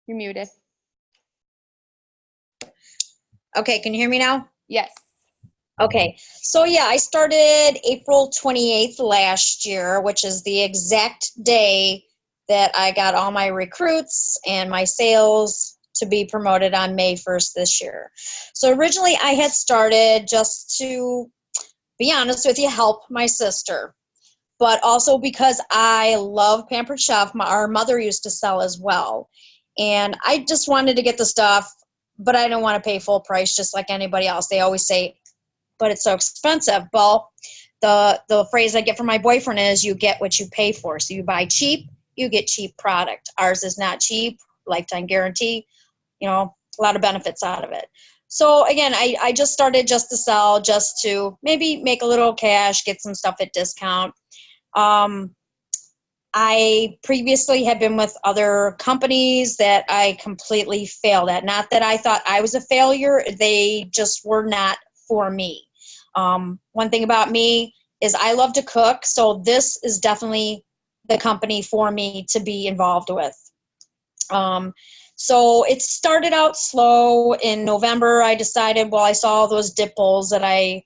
You're muted. Okay, can you hear me now? Yes. Okay, so yeah, I started April 28th last year, which is the exact day that I got all my recruits and my sales to be promoted on May 1st this year. So originally I had started just to be honest with you, help my sister. But also because I love Pampered Chef, our mother used to sell as well. And I just wanted to get the stuff, but I don't want to pay full price just like anybody else. They always say, but it's so expensive. Well, the phrase I get from my boyfriend is you get what you pay for. So you buy cheap, you get cheap product. Ours is not cheap, lifetime guarantee, a lot of benefits out of it. So again, I just started just to sell, just to maybe make a little cash, get some stuff at discount. I previously had been with other companies that I completely failed at. Not that I thought I was a failure, they just were not for me. One thing about me is I love to cook, so this is definitely the company for me to be involved with. So it started out slow. In November, I decided, I saw those dip bowls that I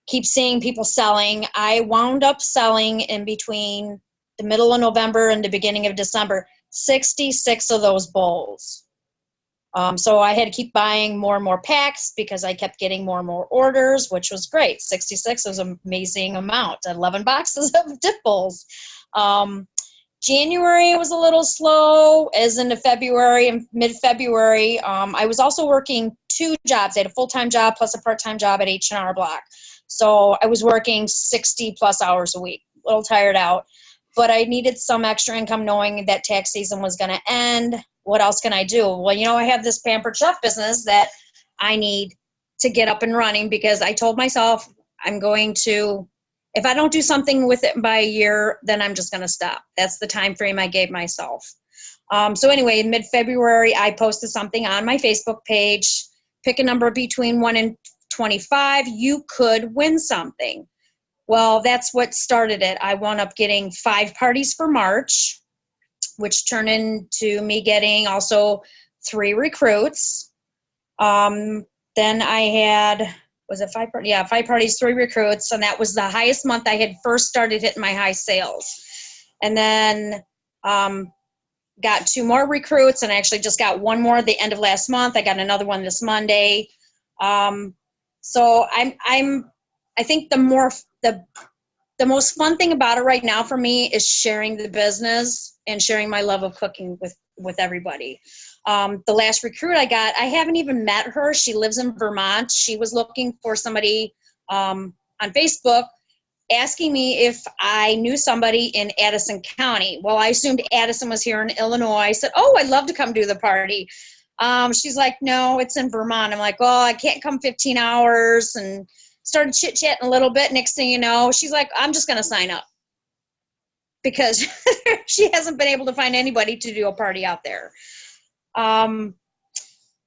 keep seeing people selling. I wound up selling in between the middle of November and the beginning of December, 66 of those bowls. So I had to keep buying more and more packs because I kept getting more and more orders, which was great. 66 was an amazing amount, 11 boxes of dip bowls. January was a little slow, as into February and mid-February. I was also working 2 jobs. I had a full-time job plus a part-time job at H&R Block. So I was working 60 plus hours a week, a little tired out. But I needed some extra income knowing that tax season was going to end. What else can I do? Well, I have this Pampered Chef business that I need to get up and running because I told myself I'm going to, if I don't do something with it by a year, then I'm just going to stop. That's the time frame I gave myself. So anyway, in mid-February, I posted something on my Facebook page. Pick a number between 1 and 25. You could win something. Well, that's what started it. I wound up getting 5 parties for March, which turned into me getting also 3 recruits. Then I had, was it 5 parties? Yeah, 5 parties, 3 recruits, and that was the highest month I had first started hitting my high sales. And then got 2 more recruits, and I actually just got 1 more at the end of last month. I got another one this Monday. So I think the most fun thing about it right now for me is sharing the business and sharing my love of cooking with everybody. The last recruit I got, I haven't even met her. She lives in Vermont. She was looking for somebody on Facebook, asking me if I knew somebody in Addison County. Well, I assumed Addison was here in Illinois. I said, oh, I'd love to come do the party. She's like, no, it's in Vermont. I'm like, oh, I can't come 15 hours, and started chit-chatting a little bit. Next thing you know, she's like, I'm just going to sign up, because she hasn't been able to find anybody to do a party out there. My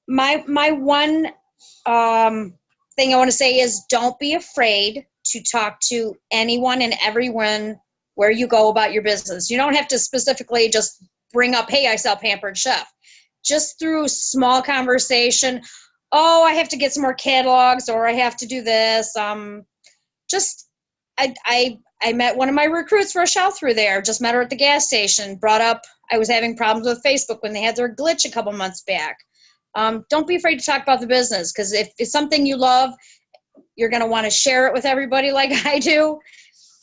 one thing I want to say is, don't be afraid to talk to anyone and everyone where you go about your business. You don't have to specifically just bring up, hey, I sell Pampered Chef. Just through small conversation, oh, I have to get some more catalogs, or I have to do this. I met one of my recruits, Rochelle, through there. Just met her at the gas station. Brought up I was having problems with Facebook when they had their glitch a couple months back. Don't be afraid to talk about the business, because if it's something you love, you're going to want to share it with everybody like I do.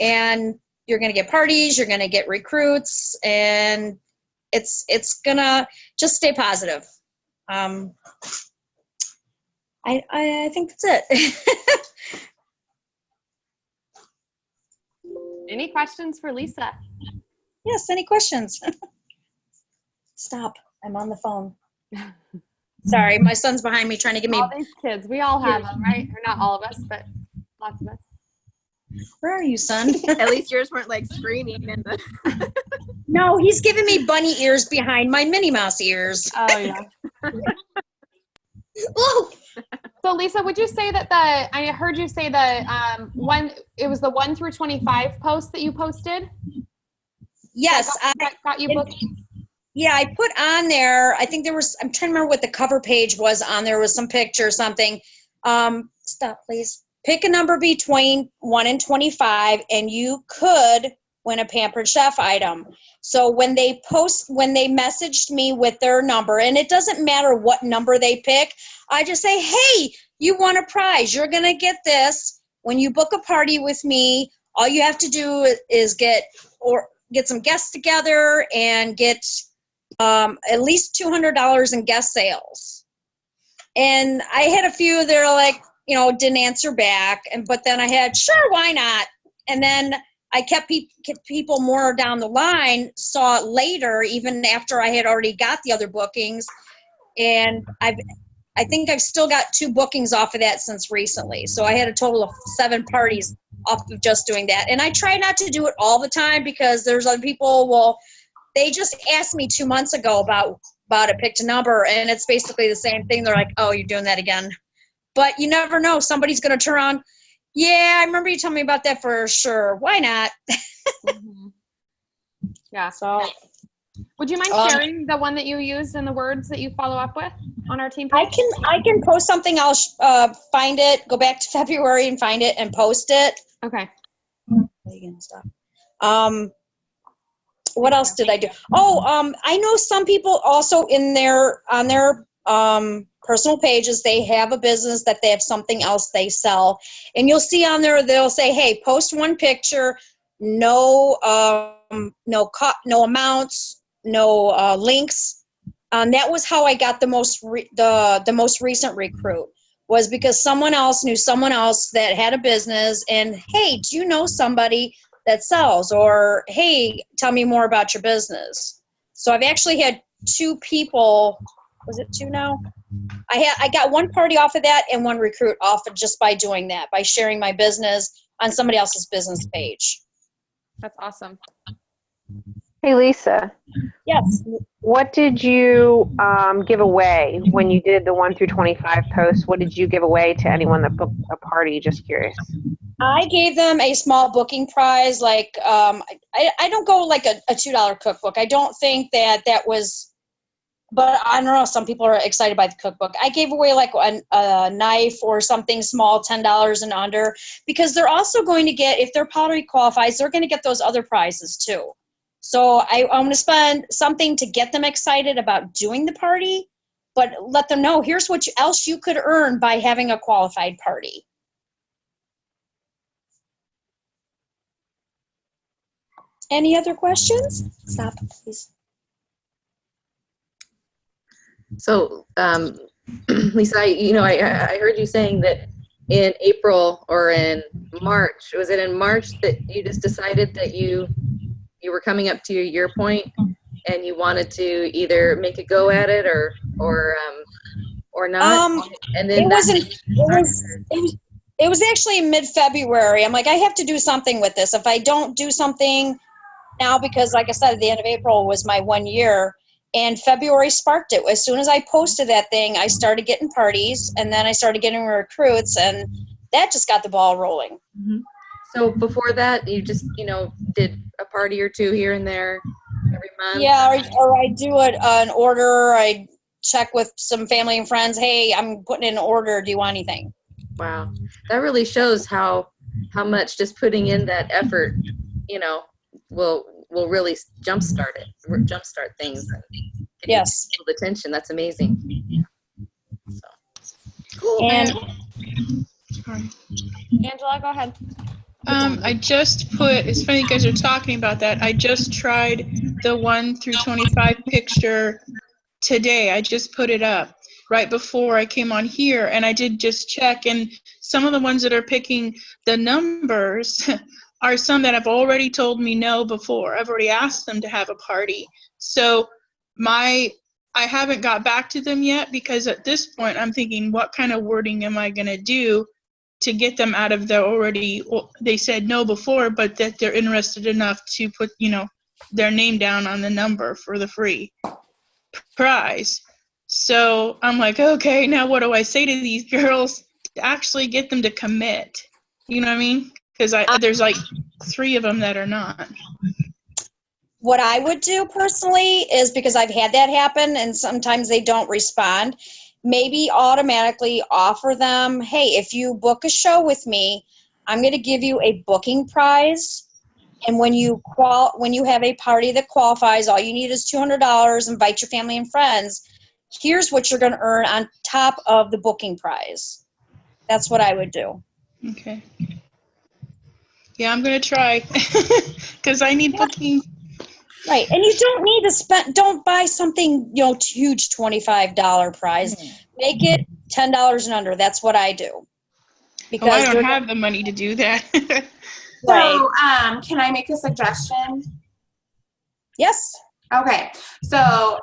And you're going to get parties, you're going to get recruits, and it's going to just stay positive. I think that's it. Any questions for Lisa? Yes, any questions? Stop, I'm on the phone. Sorry, my son's behind me trying to give me. All these kids, we all have them, right? Or not all of us, but lots of us. Where are you, son? At least yours weren't like screaming. No, he's giving me bunny ears behind my Minnie Mouse ears. Oh, yeah. Oh. So Lisa, would you say that I heard you say it was the 1 through 25 post that you posted? Yes. That got you booked? Yeah, I put on there, I think there was, I'm trying to remember what the cover page was on there, was some picture or something. Stop, please. Pick a number between 1 and 25, and you could win a Pampered Chef item. So when they messaged me with their number, and it doesn't matter what number they pick, I just say, hey, you won a prize. You're going to get this. When you book a party with me, all you have to do is get some guests together and get at least $200 in guest sales. And I had a few that are like, didn't answer back. But then I had, sure, why not? And then I kept people more down the line, saw it later, even after I had already got the other bookings. And I think I've still got 2 bookings off of that since recently. So I had a total of 7 parties off of just doing that. And I try not to do it all the time, because there's other people, they just asked me 2 months ago about it, picked a number, and it's basically the same thing. They're like, oh, you're doing that again. But you never know. Somebody's going to turn around. Yeah, I remember you telling me about that for sure. Why not? Mm-hmm. Yeah. So, would you mind sharing the one that you used and the words that you follow up with on our team page? I can post something. I'll find it, go back to February and find it and post it. Okay. What else did I do? Oh, I know some people also on their personal pages, they have a business that they have something else they sell. And you'll see on there, they'll say, hey, post 1 picture, no amounts, no links. That was how I got the most recent recruit, was because someone else knew someone else that had a business, and hey, do you know somebody that sells? Or hey, tell me more about your business. So I've actually had 2 people, was it 2 now? I got 1 party off of that and 1 recruit off of just by doing that, by sharing my business on somebody else's business page. That's awesome. Hey, Lisa. Yes. What did you give away when you did the 1 through 25 posts? What did you give away to anyone that booked a party? Just curious. I gave them a small booking prize. Like, I don't go like a $2 cookbook. I don't think that was but I don't know, some people are excited by the cookbook. I gave away like a knife or something small, $10 and under, because they're also going to get, if their pottery qualifies, they're going to get those other prizes too. So I'm going to spend something to get them excited about doing the party, but let them know, here's what else you could earn by having a qualified party. Any other questions? Stop, please. So, Lisa, I heard you saying that in April or in March, was it in March that you just decided that you were coming up to your year point and you wanted to either make a go at it or not? And then it was actually mid-February. I'm like, I have to do something with this. If I don't do something now, because like I said, at the end of April was my 1 year, and February sparked it. As soon as I posted that thing, I started getting parties, and then I started getting recruits, and that just got the ball rolling. Mm-hmm. So before that, you just, did a party or two here and there every month? Yeah, or I do an order. I check with some family and friends. Hey, I'm putting in an order. Do you want anything? Wow. That really shows how much just putting in that effort, will really jumpstart things. Yes. Get the attention. That's amazing. So, cool. And Angela, go ahead. I just it's funny you guys are talking about that. I just tried the 1 through 25 picture today. I just put it up right before I came on here, and I did just check, and some of the ones that are picking the numbers are some that have already told me no before. I've already asked them to have a party. So I haven't got back to them yet, because at this point I'm thinking, what kind of wording am I going to do to get them out of they said no before, but that they're interested enough to put, their name down on the number for the free prize. So I'm like, okay, now what do I say to these girls to actually get them to commit? You know what I mean? Because there's like 3 of them that are not. what I would do personally is, because I've had that happen and sometimes they don't respond, maybe automatically offer them, hey, if you book a show with me, I'm going to give you a booking prize. And when you have a party that qualifies, all you need is $200, invite your family and friends. Here's what you're going to earn on top of the booking prize. That's what I would do. Okay. Yeah, I'm going to try because I need booking. Right. And you don't need to don't buy something, huge $25 prize. Mm-hmm. Make it $10 and under. That's what I do. Because I don't have the money to do that. So, can I make a suggestion? Yes. Okay. So,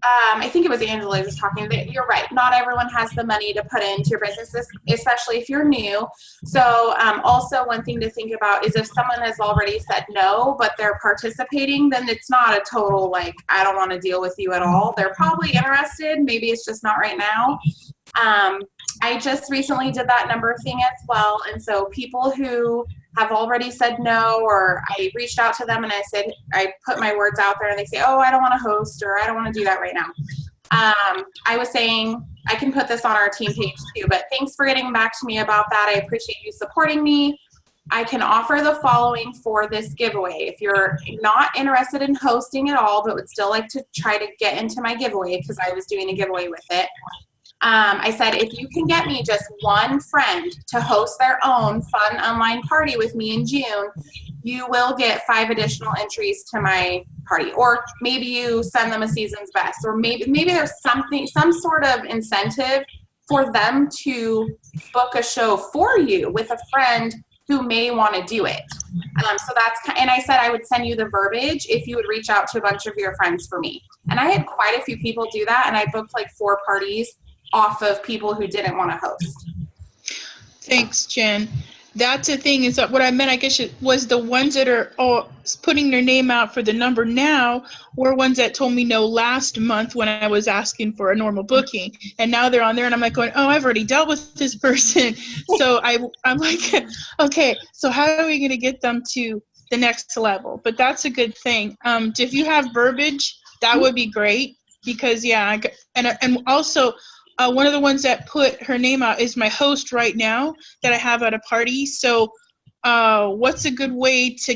I think it was Angela who was talking. You're right. Not everyone has the money to put into your business, especially if you're new. So, also one thing to think about is if someone has already said no, but they're participating, then it's not a total, I don't want to deal with you at all. They're probably interested. Maybe it's just not right now. I just recently did that number thing as well. And so people who have already said no, or I reached out to them and I put my words out there and they say, oh, I don't want to host, or I don't want to do that right now. I was saying, I can put this on our team page too, but thanks for getting back to me about that. I appreciate you supporting me. I can offer the following for this giveaway. If you're not interested in hosting at all, but would still like to try to get into my giveaway, because I was doing a giveaway with it. I said, if you can get me just one friend to host their own fun online party with me in June, you will get 5 additional entries to my party. Or maybe you send them a season's best, or maybe there's some sort of incentive for them to book a show for you with a friend who may want to do it. So and I said I would send you the verbiage if you would reach out to a bunch of your friends for me. And I had quite a few people do that, and I booked 4 parties off of people who didn't want to host. Thanks, Jen. That's the thing, is that what I meant, I guess, it was the ones that are putting their name out for the number now were ones that told me no last month when I was asking for a normal booking. And now they're on there and I'm going, oh, I've already dealt with this person. So I'm like, okay, so how are we going to get them to the next level? But that's a good thing. If you have verbiage, that would be great. because and also one of the ones that put her name out is my host right now that I have at a party. So what's a good way to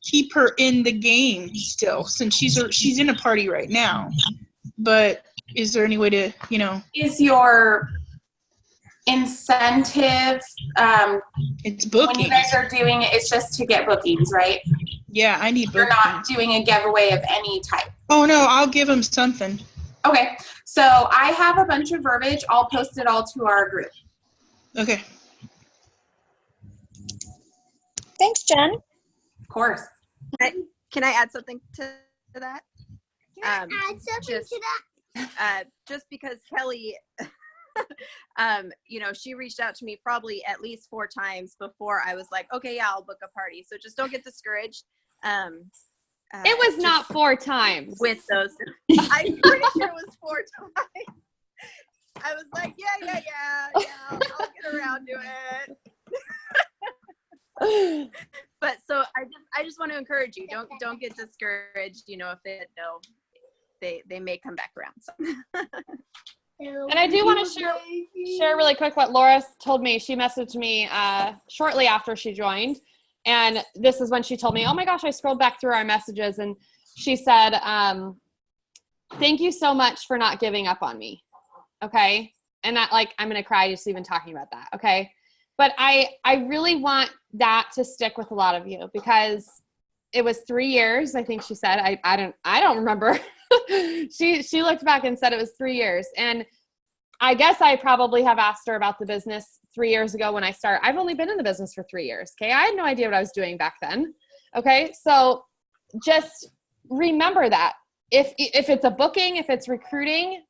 keep her in the game still, since she's in a party right now? But is there any way to, Is your incentive it's bookings. when you guys are doing it, it's just to get bookings, right? Yeah, I need bookings. You're not doing a giveaway of any type. Oh no, I'll give them something. Okay, so I have a bunch of verbiage. I'll post it all to our group. Okay. Thanks, Jen. Of course. Can I add something to that? Add something to that? Just because Kelly, she reached out to me probably at least 4 times before I was like, okay, yeah, I'll book a party. So just don't get discouraged. It was not 4 times. With those. I'm pretty sure it was 4 times. I was like, yeah, I'll get around to it. But so I just want to encourage you, don't get discouraged, if they may come back around. So. And I do want to share really quick what Laura told me. She messaged me shortly after she joined. And this is when she told me, oh my gosh, I scrolled back through our messages. And she said, thank you so much for not giving up on me. Okay. And that, I'm going to cry just even talking about that. Okay. But I really want that to stick with a lot of you, because it was 3 years. I think she said, I don't remember. She looked back and said it was 3 years. And I guess I probably have asked her about the business 3 years ago when I started. I've only been in the business for 3 years. Okay. I had no idea what I was doing back then. Okay. So just remember that if it's a booking, if it's recruiting,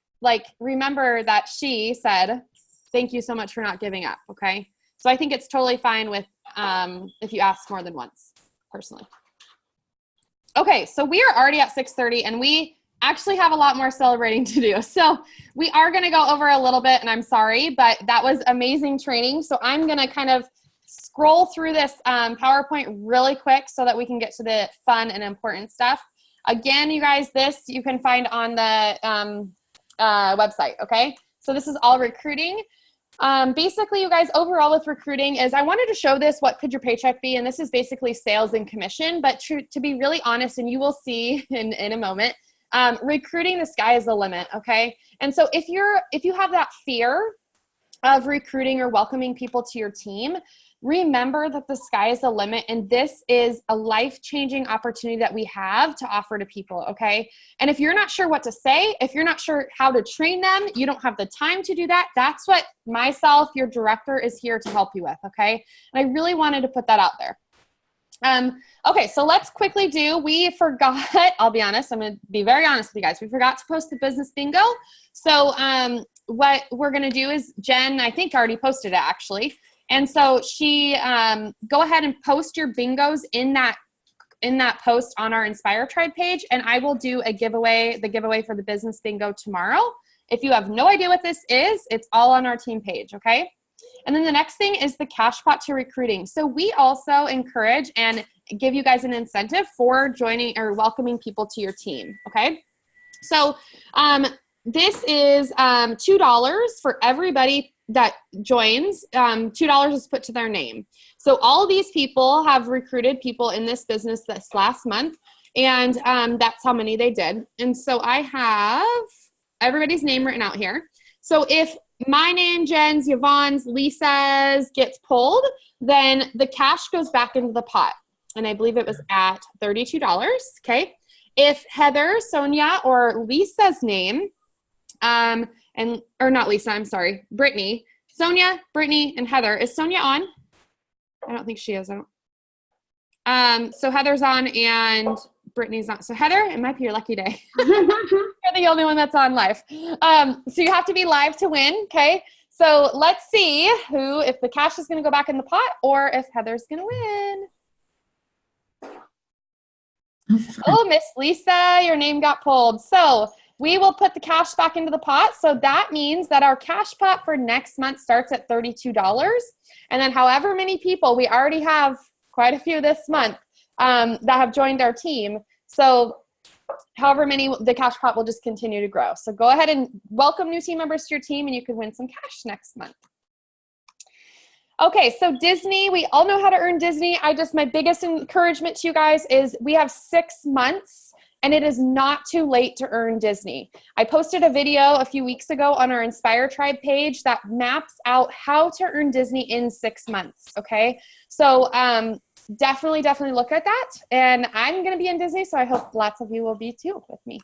remember that she said, thank you so much for not giving up. Okay. So I think it's totally fine with, if you ask more than once, personally. Okay. So we are already at 6:30 and we actually have a lot more celebrating to do. So we are going to go over a little bit, and I'm sorry, but that was amazing training. So I'm going to kind of scroll through this PowerPoint really quick so that we can get to the fun and important stuff. Again, you guys, this you can find on the website. Okay. So this is all recruiting. Basically, you guys, overall with recruiting is I wanted to show this, what could your paycheck be? And this is basically sales and commission, but to be really honest, and you will see in a moment, recruiting, the sky is the limit. Okay. And so if you have that fear of recruiting or welcoming people to your team, remember that the sky is the limit, and this is a life-changing opportunity that we have to offer to people, okay? And if you're not sure what to say, if you're not sure how to train them, you don't have the time to do that, that's what myself, your director, is here to help you with, okay? And I really wanted to put that out there. Okay, so let's quickly we forgot, I'll be honest, I'm going to be very honest with you guys, we forgot to post the business bingo. So what we're going to do is, Jen, I think already posted it actually. And so she, go ahead and post your bingos in that post on our Inspire Tribe page, and I will do the giveaway for the business bingo tomorrow. If you have no idea what this is, it's all on our team page, okay? And then the next thing is the cash pot to recruiting. So we also encourage and give you guys an incentive for joining or welcoming people to your team, okay? So this is $2 for everybody that joins. $2 is put to their name. So all of these people have recruited people in this business this last month, and that's how many they did. And so I have everybody's name written out here. So if my name, Jen's, Yvonne's, Lisa's gets pulled, then the cash goes back into the pot. And I believe it was at $32, okay? If Heather, Sonia, or Lisa's name, or not Lisa, I'm sorry, Brittany, Sonia, Brittany, and Heather. Is Sonia on? I don't think she is. So Heather's on and Brittany's not. So Heather, it might be your lucky day. You're the only one that's on live. So you have to be live to win, okay? So let's see if the cash is going to go back in the pot or if Heather's going to win. Oh, Miss Lisa, your name got pulled. So we will put the cash back into the pot. So that means that our cash pot for next month starts at $32. And then however many people, we already have quite a few this month that have joined our team. So however many, the cash pot will just continue to grow. So go ahead and welcome new team members to your team, and you could win some cash next month. Okay, so Disney, we all know how to earn Disney. My biggest encouragement to you guys is we have 6 months, and it is not too late to earn Disney. I posted a video a few weeks ago on our Inspire Tribe page that maps out how to earn Disney in 6 months, okay? So definitely look at that. And I'm going to be in Disney, so I hope lots of you will be too with me.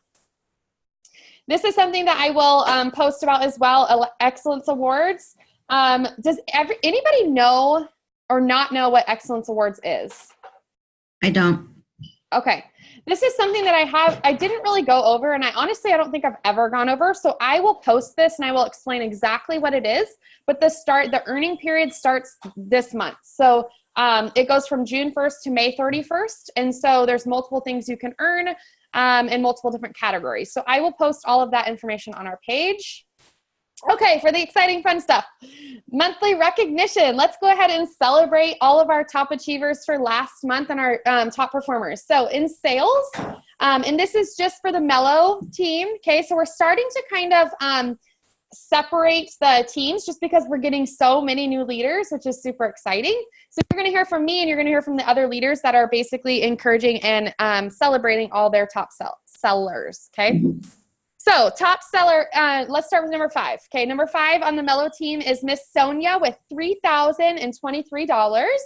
This is something that I will post about as well, Excellence Awards. Does anybody know or not know what Excellence Awards is? I don't. Okay. This is something that I didn't really go over, and I don't think I've ever gone over. So I will post this and I will explain exactly what it is. But the earning period starts this month. So it goes from June 1st to May 31st. And so there's multiple things you can earn in multiple different categories. So I will post all of that information on our page. Okay, for the exciting fun stuff. Monthly recognition. Let's go ahead and celebrate all of our top achievers for last month and our top performers. So in sales, and this is just for the Mellow team, okay? So we're starting to kind of separate the teams just because we're getting so many new leaders, which is super exciting. So you're going to hear from me, and you're going to hear from the other leaders that are basically encouraging and celebrating all their top sellers, okay? So top seller, let's start with number 5. Okay, number 5 on the Mellow team is Miss Sonia with $3,023.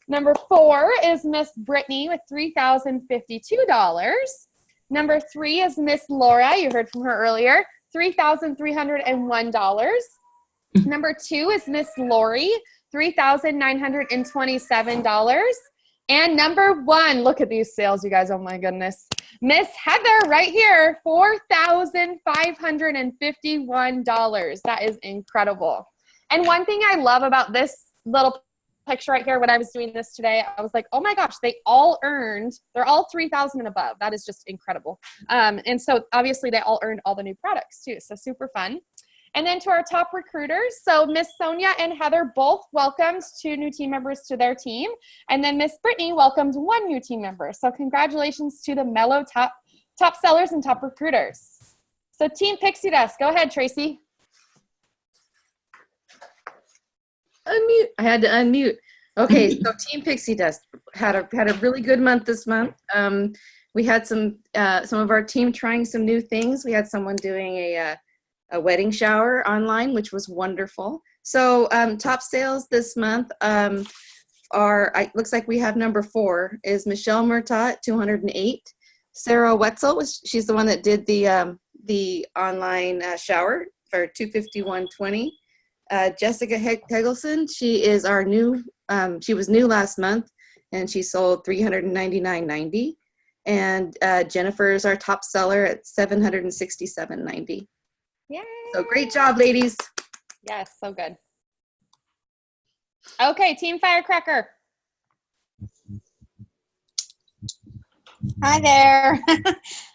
Number 4 is Miss Brittany with $3,052. Number 3 is Miss Laura, you heard from her earlier, $3,301. Number 2 is Miss Lori, $3,927. And number 1, look at these sales, you guys, oh my goodness. Miss Heather right here, $4,551. That is incredible. And one thing I love about this little picture right here, when I was doing this today, I was like, oh my gosh, they're all 3,000 and above. That is just incredible. And so obviously they all earned all the new products too. So super fun. And then to our top recruiters, so Miss Sonia and Heather both welcomed 2 new team members to their team. And then Miss Brittany welcomed 1 new team member. So congratulations to the Mellow top sellers and top recruiters. So Team Pixie Dust, go ahead, Tracy. Unmute. I had to unmute. Okay, so Team Pixie Dust had a really good month this month. We had some of our team trying some new things. We had someone doing a wedding shower online, which was wonderful. So top sales this month looks like we have number 4 is Michelle Murtaugh at 208. Sarah Wetzel, she's the one that did the online shower for 251.20. Jessica Hegelson, she is our new, she was new last month, and she sold 399.90. And Jennifer is our top seller at 767.90. Yay. So great job, ladies. Yes, so good. Okay, Team Firecracker. Hi there.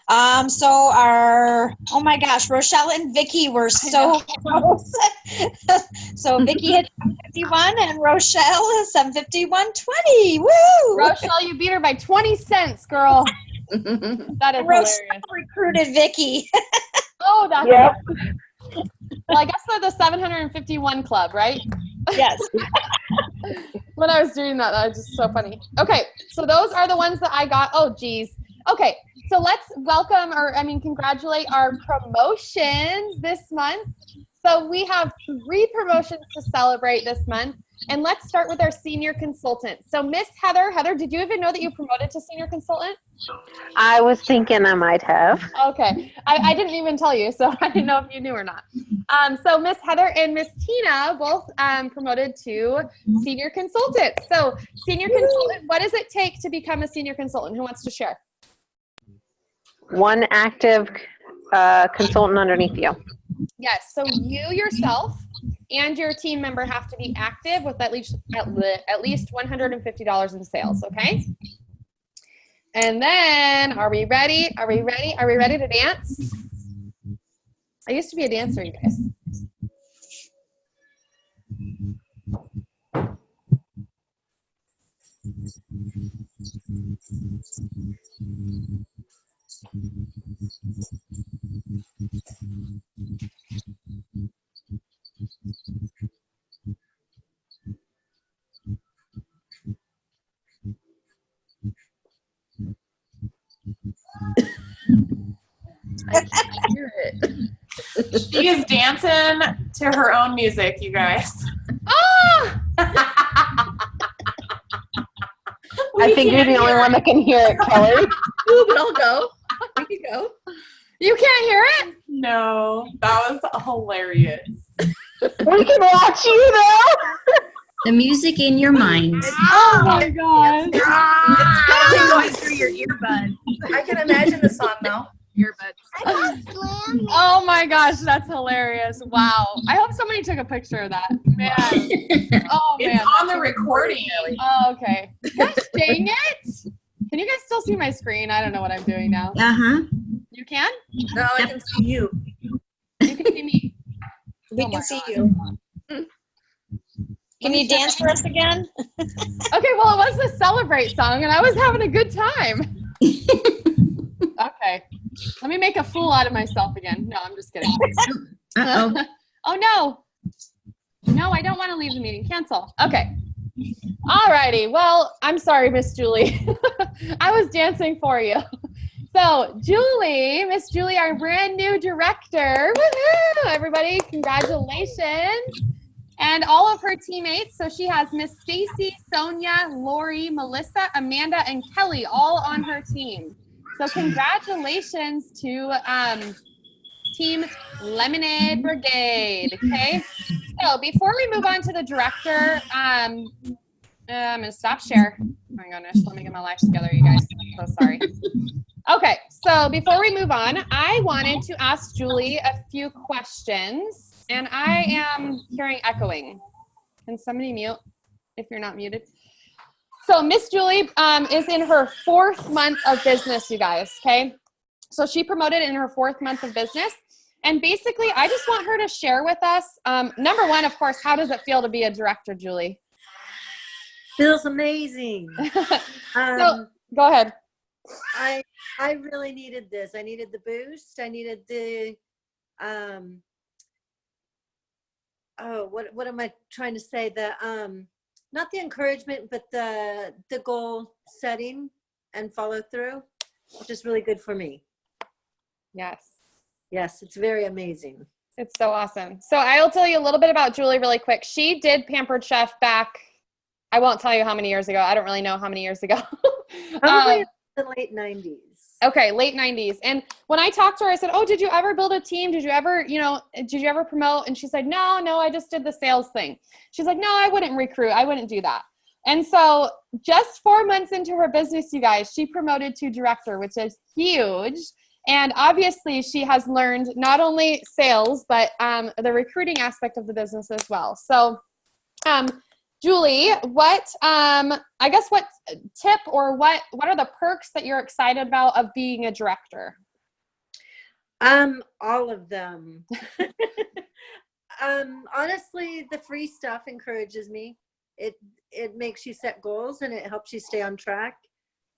Oh my gosh, Rochelle and Vicky were so close. So Vicky hit 751 and Rochelle is 751.20. Woo! Rochelle, you beat her by 20 cents, girl. That is Rochelle hilarious. recruited Vicky. Oh, that's Yep. Well, I guess they're the 751 club, right? Yes. When I was doing that was just so funny. Okay, so those are the ones that I got. Oh, geez. Okay, so let's congratulate our promotions this month. So we have 3 promotions to celebrate this month. And let's start with our senior consultant. So Miss Heather, did you even know that you promoted to senior consultant? I was thinking I might have. Okay. I didn't even tell you, so I didn't know if you knew or not. So Miss Heather and Miss Tina both promoted to senior consultant. So senior consultant, what does it take to become a senior consultant? Who wants to share? 1 active consultant underneath you. Yes. So you yourself and your team member have to be active with at least $150 in sales. Okay. And then, are we ready? Are we ready to dance? I used to be a dancer, you guys. I can't hear it. She is dancing to her own music, you guys. Ah! I think you're the only one that can hear it, Kelly. Ooh, but I'll go. We can go. You can't hear it? No, that was hilarious. We can watch you though. The music in your mind. Oh my gosh. It's going through your earbuds. I can imagine the song now. Earbuds. Oh my gosh, that's hilarious. Wow. I hope somebody took a picture of that. Man. Oh man. It's on the recording. Oh, okay. Gosh dang it. Can you guys still see my screen? I don't know what I'm doing now. Uh-huh. You can? No, I can see you. You can see me. We Oh my can see God. you. Can you dance for us again? Okay, well, it was the Celebrate song, and I was having a good time. Okay. Let me make a fool out of myself again. No, I'm just kidding. Uh-oh. Oh, no. No, I don't want to leave the meeting. Cancel. Okay. All righty. Well, I'm sorry, Miss Julie. I was dancing for you. So, Julie, Miss Julie, our brand new director. Woohoo! Everybody, congratulations. And all of her teammates. So she has Miss Stacy, Sonia, Lori, Melissa, Amanda, and Kelly all on her team. So congratulations to Team Lemonade Brigade. Okay. So before we move on to the director, I'm gonna stop share. Oh my goodness, let me get my life together, you guys. I'm so sorry. Okay, so before we move on, I wanted to ask Julie a few questions. And I am hearing echoing. Can somebody mute if you're not muted? So Miss Julie is in her 4th month of business, you guys, okay? So she promoted in her 4th month of business. And basically, I just want her to share with us, number one, of course, how does it feel to be a director, Julie? Feels amazing. So, go ahead. I really needed this. I needed the boost. I needed the what am I trying to say? The not the encouragement, but the goal setting and follow through, which is really good for me. Yes. Yes, it's very amazing. It's so awesome. So I'll tell you a little bit about Julie really quick. She did Pampered Chef back, I won't tell you how many years ago. I don't really know how many years ago. Probably in the late 90s. Okay, late 90s. And when I talked to her, I said, oh, did you ever build a team? Did you ever promote? And she said, no, I just did the sales thing. She's like, no, I wouldn't recruit. I wouldn't do that. And so just 4 months into her business, you guys, she promoted to director, which is huge. And obviously she has learned not only sales, but the recruiting aspect of the business as well. So, Julie, what tip or what are the perks that you're excited about of being a director? All of them. Honestly, the free stuff encourages me. It makes you set goals and it helps you stay on track.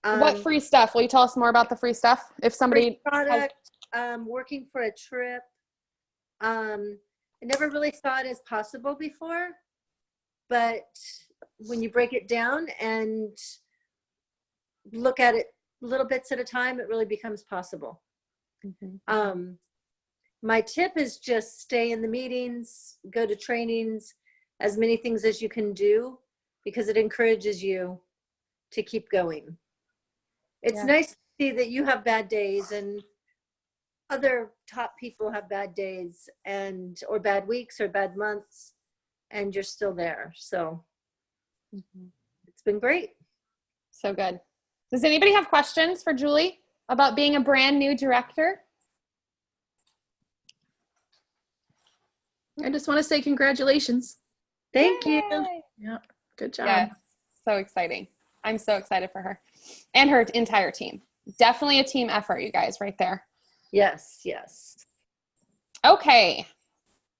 What free stuff? Will you tell us more about the free stuff? If somebody product, working for a trip. I never really saw it as possible before, but when you break it down and look at it little bits at a time, it really becomes possible. Mm-hmm. My tip is just stay in the meetings, go to trainings, as many things as you can do, because it encourages you to keep going. It's nice to see that you have bad days and other top people have bad days or bad weeks or bad months, and you're still there. So it's been great. So good. Does anybody have questions for Julie about being a brand new director? I just want to say congratulations. Thank you. Yeah, good job. Yes, so exciting. I'm so excited for her and her entire team. Definitely a team effort, you guys, right there. Yes, yes. Okay.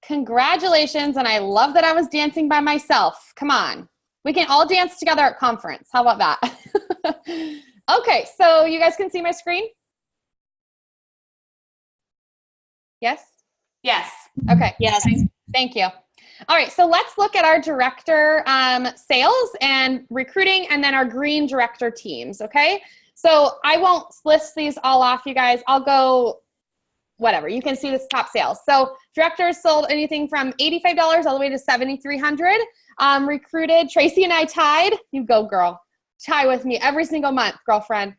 Congratulations, and I love that I was dancing by myself. Come on. We can all dance together at conference. How about that? Okay, so you guys can see my screen? Yes? Yes. Okay. Yes. Thank you. All right, so let's look at our director sales and recruiting, and then our green director teams, okay? So I won't list these all off, you guys. I'll go whatever. You can see this top sales. So directors sold anything from $85 all the way to $7,300. Recruited, Tracy and I tied. You go, girl. Tie with me every single month, girlfriend.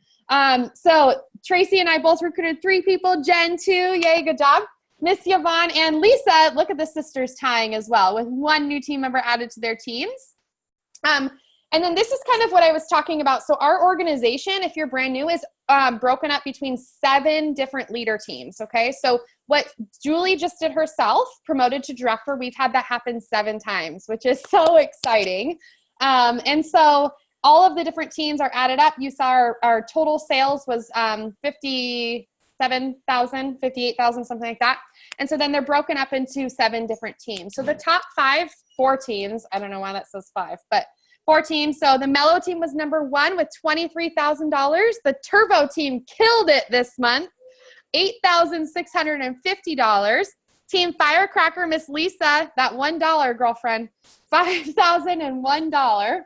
So Tracy and I both recruited 3 people. Jen, 2. Yay, good job. Miss Yvonne and Lisa, look at the sisters tying as well, with 1 new team member added to their teams. And then this is kind of what I was talking about. So our organization, if you're brand new, is broken up between 7 different leader teams, okay? So what Julie just did herself, promoted to director, we've had that happen 7 times, which is so exciting. And so all of the different teams are added up. You saw our total sales was 57,000, 58,000, something like that. And so then they're broken up into 7 different teams. So the top 4 teams, I don't know why that says 5, but 4 teams. So the Mellow team was number 1 with $23,000. The Turbo team killed it this month, $8,650. Team Firecracker, Miss Lisa, that $1 girlfriend, $5,001.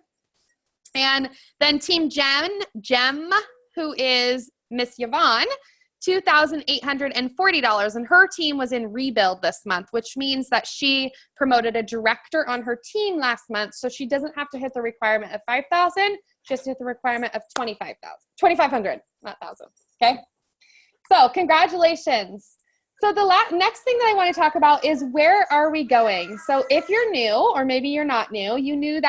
And then Team Gem, who is Miss Yvonne, $2,840, and her team was in rebuild this month, which means that she promoted a director on her team last month, so she doesn't have to hit the requirement of 5,000, she has to hit the requirement of 2,500, not 1,000, okay? So congratulations. So the next thing that I want to talk about is where are we going? So if you're new, or maybe you're not new, you know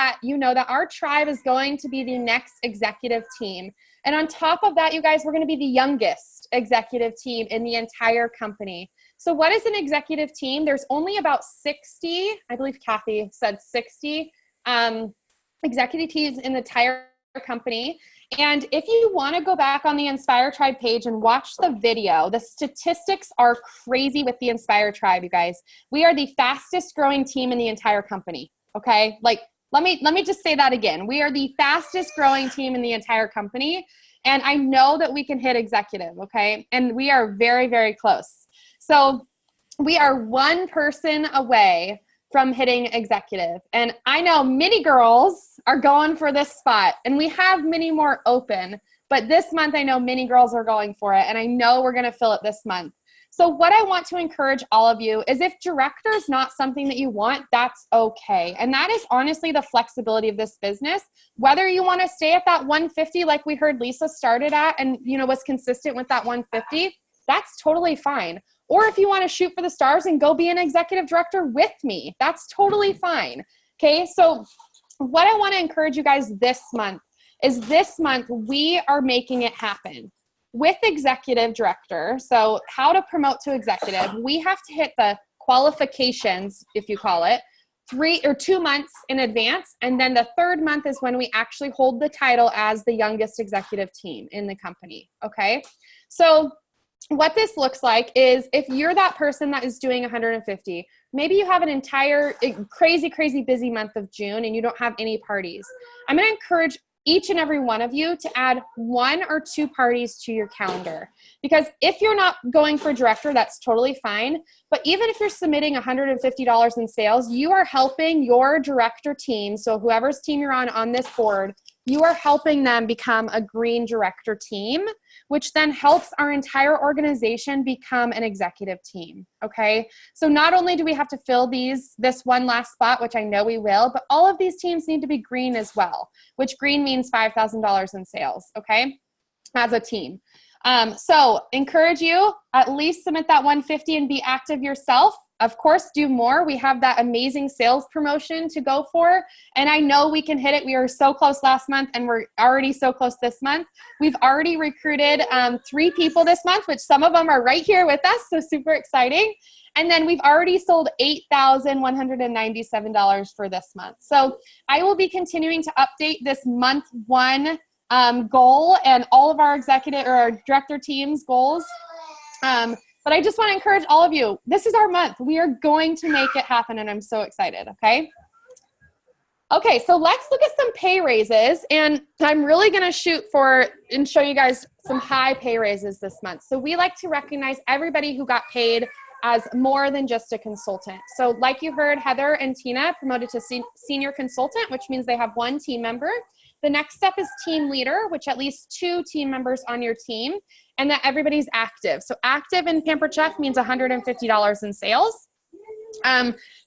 that our tribe is going to be the next executive team. And on top of that, you guys, we're going to be the youngest executive team in the entire company. So what is an executive team? There's only about 60, I believe Kathy said 60 executive teams in the entire company. And if you want to go back on the Inspire Tribe page and watch the video, the statistics are crazy with the Inspire Tribe, you guys. We are the fastest growing team in the entire company, okay? Like, let me just say that again. We are the fastest growing team in the entire company. And I know that we can hit executive, okay? And we are very, very close. So we are 1 person away from hitting executive. And I know many girls are going for this spot, and we have many more open, but this month I know many girls are going for it, and I know we're gonna fill it this month. So what I want to encourage all of you is, if director is not something that you want, that's okay. And that is honestly the flexibility of this business. Whether you want to stay at that 150 like we heard Lisa started at and was consistent with that 150, that's totally fine. Or if you want to shoot for the stars and go be an executive director with me, that's totally fine. Okay, so what I want to encourage you guys this month is we are making it happen. With executive director, so how to promote to executive, we have to hit the qualifications, if you call it, 2 months in advance. And then the 3rd month is when we actually hold the title as the youngest executive team in the company, okay? So what this looks like is, if you're that person that is doing 150, maybe you have an entire crazy, crazy busy month of June and you don't have any parties. I'm going to encourage each and every one of you to add 1 or 2 parties to your calendar. Because if you're not going for director, that's totally fine. But even if you're submitting $150 in sales, you are helping your director team, so whoever's team you're on this board, you are helping them become a green director team, which then helps our entire organization become an executive team, okay? So not only do we have to fill this one last spot, which I know we will, but all of these teams need to be green as well, which green means $5,000 in sales, okay, as a team. So encourage you, at least submit that 150 and be active yourself. Of course, do more. We have that amazing sales promotion to go for, and I know we can hit it. We were so close last month, and we're already so close this month. We've already recruited 3 people this month, which some of them are right here with us, so super exciting. And then we've already sold $8,197 for this month. So I will be continuing to update this month 1 goal and all of our executive or our director teams goals. But I just want to encourage all of you, this is our month. We are going to make it happen, and I'm so excited, okay? Okay, so let's look at some pay raises, and I'm really going to shoot for and show you guys some high pay raises this month. So we like to recognize everybody who got paid as more than just a consultant. So like you heard, Heather and Tina promoted to senior consultant, which means they have one team member. The next step is team leader, which at least 2 team members on your team, and that everybody's active. So active in Pampered Chef means $150 in sales.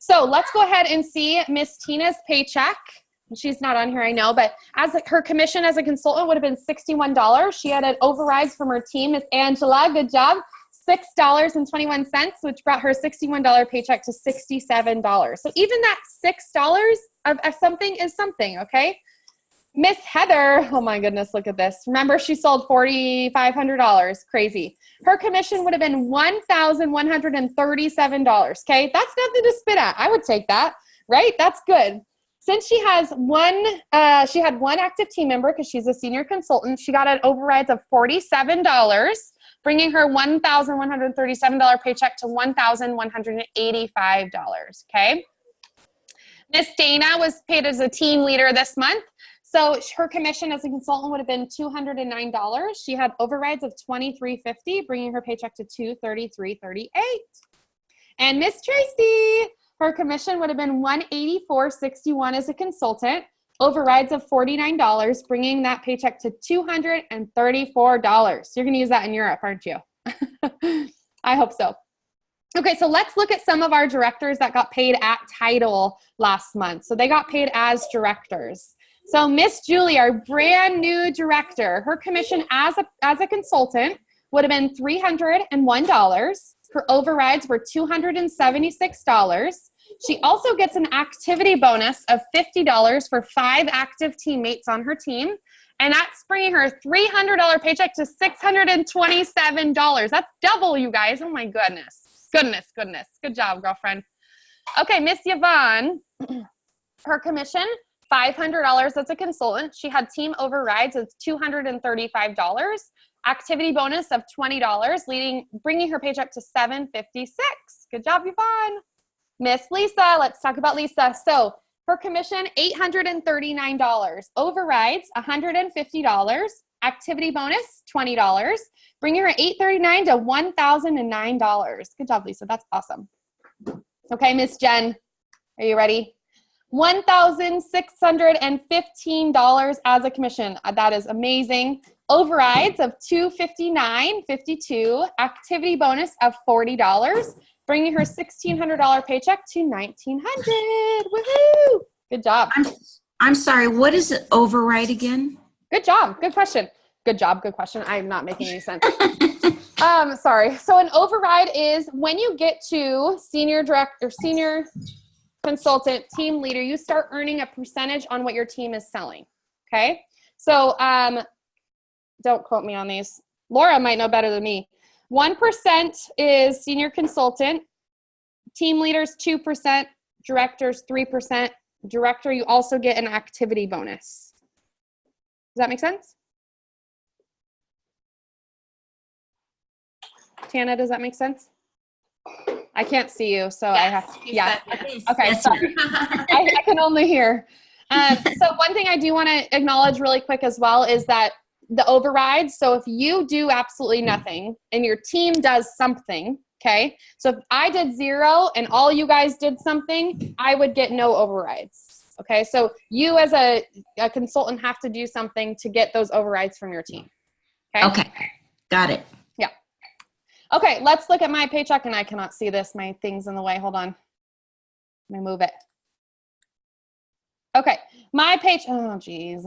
So let's go ahead and see Miss Tina's paycheck. She's not on here, I know, but as her commission as a consultant would have been $61. She had an overrides from her team. Miss Angela, good job. $6.21, which brought her $61 paycheck to $67. So even that $6 of something is something, okay? Miss Heather, oh my goodness, look at this. Remember, she sold $4,500. Crazy. Her commission would have been $1,137. Okay, that's nothing to spit at. I would take that, right? That's good. Since she has she had one active team member because she's a senior consultant, she got an overrides of $47, bringing her $1,137 paycheck to $1,185. Okay. Miss Dana was paid as a team leader this month. So her commission as a consultant would have been $209. She had overrides of $23.50, bringing her paycheck to $233.38. And Miss Tracy, her commission would have been $184.61 as a consultant, overrides of $49, bringing that paycheck to $234. You're going to use that in Europe, aren't you? I hope so. Okay, so let's look at some of our directors that got paid at title last month. So they got paid as directors. So Miss Julie, our brand new director, her commission as a consultant would have been $301. Her overrides were $276. She also gets an activity bonus of $50 for 5 active teammates on her team. And that's bringing her $300 paycheck to $627. That's double, you guys. Oh my goodness. Goodness. Good job, girlfriend. Okay, Miss Yvonne, her commission, $500 as a consultant. She had team overrides of $235, activity bonus of $20, bringing her paycheck to $756. Good job, Yvonne. Miss Lisa, let's talk about Lisa. So her commission, $839, overrides $150, activity bonus $20, bringing her $839 to $1,009. Good job, Lisa. That's awesome. Okay, Miss Jen, are you ready? $1,615 as a commission. That is amazing. Overrides of $259.52, activity bonus of $40, bringing her $1,600 paycheck to $1,900. Woohoo! Good job. I'm sorry, what is it override again? Good job. Good question. Good job. Good question. I'm not making any sense. Sorry. So an override is when you get to senior director, senior consultant, team leader, you start earning a percentage on what your team is selling. Okay. So don't quote me on these. Laura might know better than me. 1% is senior consultant, team leaders 2%, directors 3%. Director, you also get an activity bonus. Does that make sense? Tana, does that make sense? I can't see you, so yes, I have to. Yeah. Yes. Okay. Yes. Sorry. I can only hear. So one thing I do want to acknowledge really quick as well is that the overrides. So if you do absolutely nothing and your team does something, okay. So if I did 0 and all you guys did something, I would get no overrides. Okay. So you as a consultant have to do something to get those overrides from your team. Okay. Okay. Got it. Yeah. Okay. Let's look at my paycheck, and I cannot see this. My thing's in the way. Hold on. Let me move it. Okay. My paycheck. Oh, geez.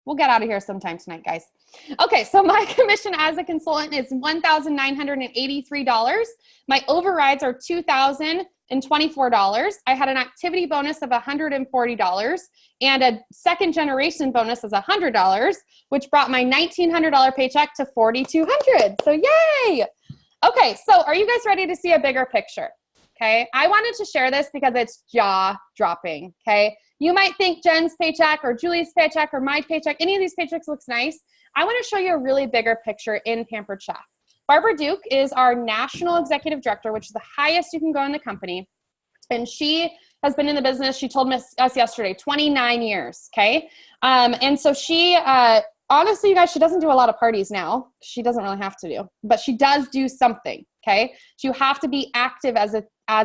We'll get out of here sometime tonight, guys. Okay, so my commission as a consultant is $1,983. My overrides are $2,024. I had an activity bonus of $140 and a second generation bonus is $100, which brought my $1,900 paycheck to $4,200. So yay! Okay, so are you guys ready to see a bigger picture? Okay, I wanted to share this because it's jaw-dropping, okay? You might think Jen's paycheck or Julie's paycheck or my paycheck, any of these paychecks looks nice. I want to show you a really bigger picture in Pampered Chef. Barbara Duke is our National Executive Director, which is the highest you can go in the company. And she has been in the business, she told us yesterday, 29 years, okay? And so she, honestly, you guys, she doesn't do a lot of parties now. She doesn't really have to do, but she does do something, Okay. So you have to be active as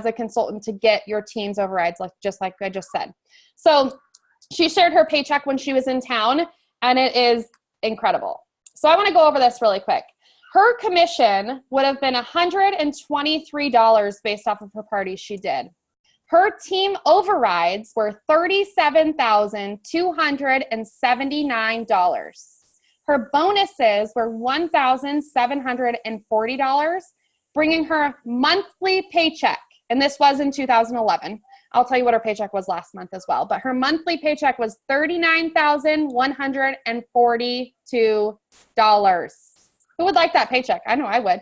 a consultant to get your team's overrides, just like I just said. So she shared her paycheck when she was in town, and it is incredible. So I want to go over this really quick. Her commission would have been $123 based off of her parties she did. Her team overrides were $37,279. Her bonuses were $1,740, bringing her monthly paycheck, and this was in 2011. I'll tell you what her paycheck was last month as well, but her monthly paycheck was $39,142. Who would like that paycheck? I know I would.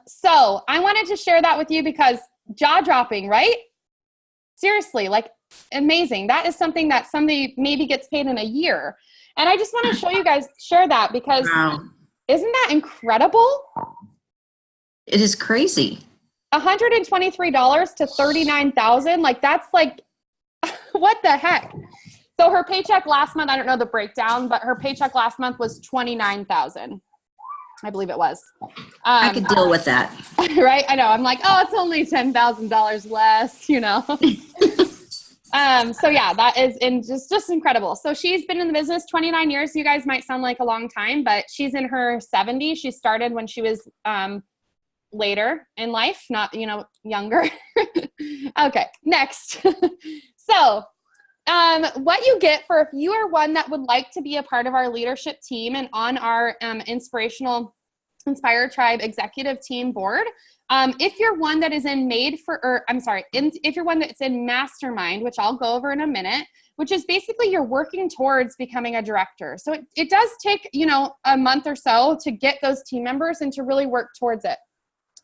So I wanted to share that with you because jaw-dropping, right? Seriously, like amazing. That is something that somebody maybe gets paid in a year. And I just want to show you guys, share that because Isn't that incredible? It is crazy. $123 to $39,000. Like that's like, what the heck? So her paycheck last month, I don't know the breakdown, but her paycheck last month was $29,000. I believe it was. I could deal with that. Right? I know. I'm like, oh, it's only $10,000 less, you know? So yeah, that is just incredible. So she's been in the business 29 years. You guys might sound like a long time, but she's in her 70s. She started when she was later in life, not, younger. Okay, next. So what you get for if you are one that would like to be a part of our leadership team and on our Inspire Tribe executive team board, if you're one that is if you're one that's in Mastermind, which I'll go over in a minute, which is basically you're working towards becoming a director. So it does take, a month or so to get those team members and to really work towards it.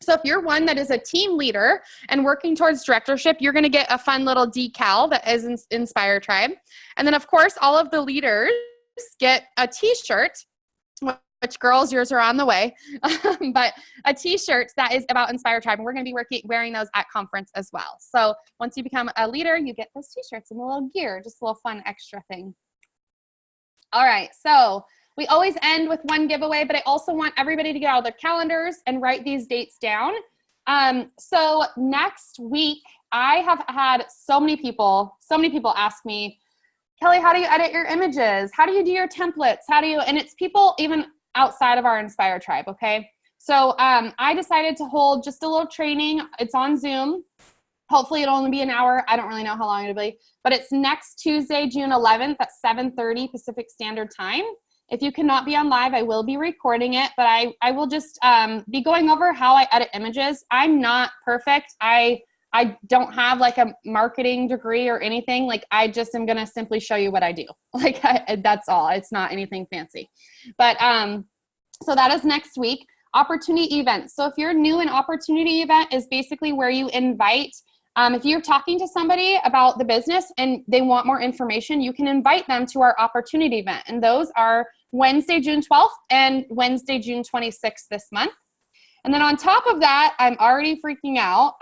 So if you're one that is a team leader and working towards directorship, you're going to get a fun little decal that is Inspire Tribe. And then, of course, all of the leaders get a t-shirt, which girls, yours are on the way, but a t-shirt that is about Inspire Tribe. And we're going to be wearing those at conference as well. So once you become a leader, you get those t-shirts and a little gear, just a little fun extra thing. All right, so we always end with one giveaway, but I also want everybody to get out their calendars and write these dates down. So next week, I have had so many people ask me, Kelly, how do you edit your images? How do you do your templates? And it's people even outside of our Inspire Tribe, okay? So I decided to hold just a little training. It's on Zoom. Hopefully it'll only be an hour. I don't really know how long it'll be, but it's next Tuesday, June 11th at 7:30 Pacific Standard Time. If you cannot be on live, I will be recording it, but I will just be going over how I edit images. I'm not perfect. I don't have like a marketing degree or anything. Like I just am going to simply show you what I do. Like that's all. It's not anything fancy. But so that is next week. Opportunity events. So if you're new, an opportunity event is basically where you invite, if you're talking to somebody about the business and they want more information, you can invite them to our opportunity event. And those are Wednesday, June 12th and Wednesday, June 26th this month. And then on top of that, I'm already freaking out.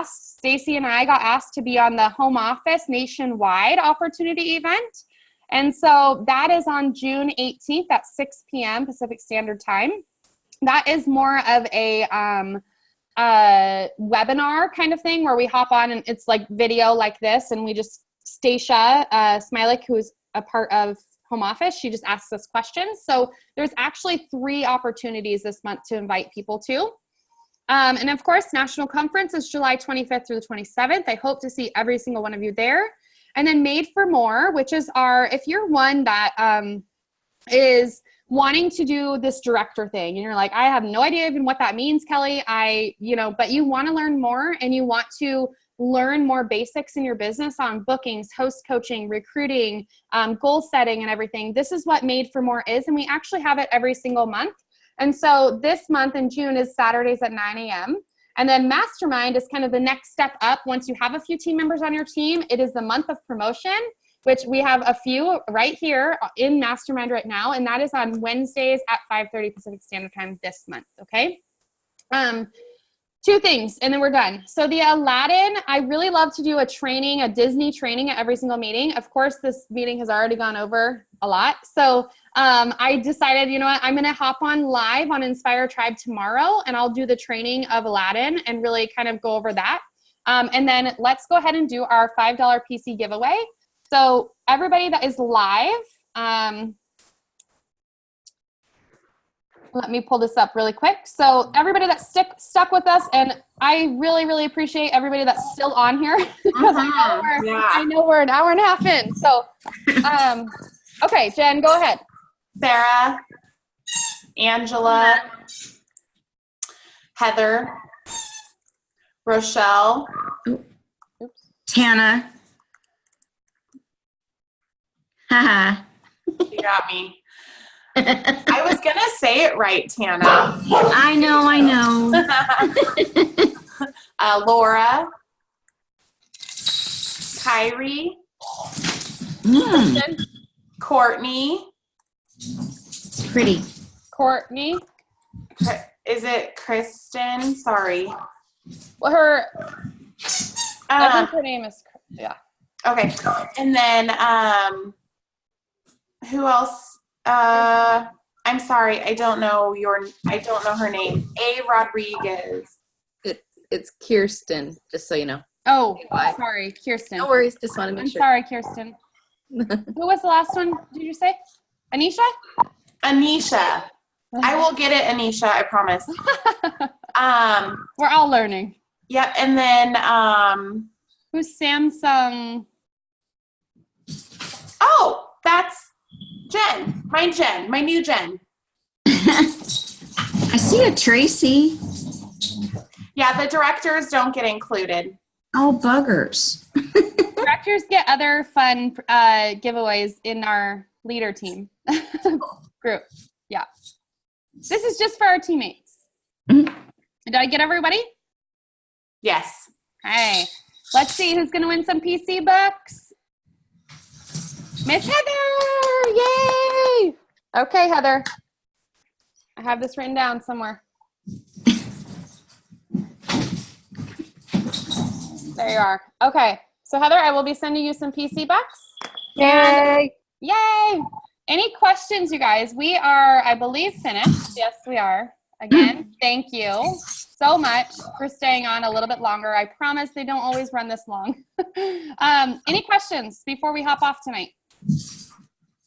Stacy and I got asked to be on the home office nationwide opportunity event. And so that is on June 18th at 6 p.m. Pacific Standard Time. That is more of a webinar kind of thing where we hop on and it's like video like this. And we just, Stacia Smilik, who's a part of home office, she just asks us questions. So there's actually 3 opportunities this month to invite people to. And of course, National Conference is July 25th through the 27th. I hope to see every single one of you there. And then Made for More, which is if you're one that is wanting to do this director thing and you're like, I have no idea even what that means, Kelly, but you want to learn more and you want to learn more basics in your business on bookings, host coaching, recruiting, goal setting and everything. This is what Made for More is. And we actually have it every single month. And so this month in June is Saturdays at 9 a.m. And then Mastermind is kind of the next step up. Once you have a few team members on your team, it is the month of promotion, which we have a few right here in Mastermind right now. And that is on Wednesdays at 5:30 Pacific Standard Time this month. Okay. Two things, and then we're done. So the Aladdin, I really love to do a training, a Disney training at every single meeting. Of course, this meeting has already gone over a lot. So I decided, you know what, I'm going to hop on live on Inspire Tribe tomorrow, and I'll do the training of Aladdin and really kind of go over that. And then let's go ahead and do our $5 PC giveaway. So everybody that is live, let me pull this up really quick. So everybody that's stuck with us, and I really, really appreciate everybody that's still on here because I know we're an hour and a half in. So, okay, Jen, go ahead. Sarah, Angela, Heather, Rochelle, Tana. Haha. You got me. I was going to say it right, Tana. I know. Laura, Kyrie, Courtney. It's pretty. Courtney. Is it Kristen? Sorry. Well, I think her name is, yeah. Okay. And then, who else? I'm sorry, I don't know her name. A. Rodriguez. It's Kirsten, just so you know. Oh, sorry, Kirsten. No worries, just want to make I'm sure. sorry, Kirsten. Who was the last one, did you say? Anisha? Anisha. I will get it, Anisha, I promise. We're all learning. Yeah, and then, who's Samsung? Oh, that's Jen, my new Jen. I see a Tracy. Yeah, the directors don't get included. Oh, buggers. Directors get other fun giveaways in our leader team group. Yeah. This is just for our teammates. Mm-hmm. Did I get everybody? Yes. Hey, let's see who's going to win some PC bucks. Miss Heather! Yay! Okay, Heather. I have this written down somewhere. There you are. Okay. So, Heather, I will be sending you some PC bucks. Yay! Yay! Any questions, you guys? We are, I believe, finished. Yes, we are. Again, thank you so much for staying on a little bit longer. I promise they don't always run this long. Any questions before we hop off tonight?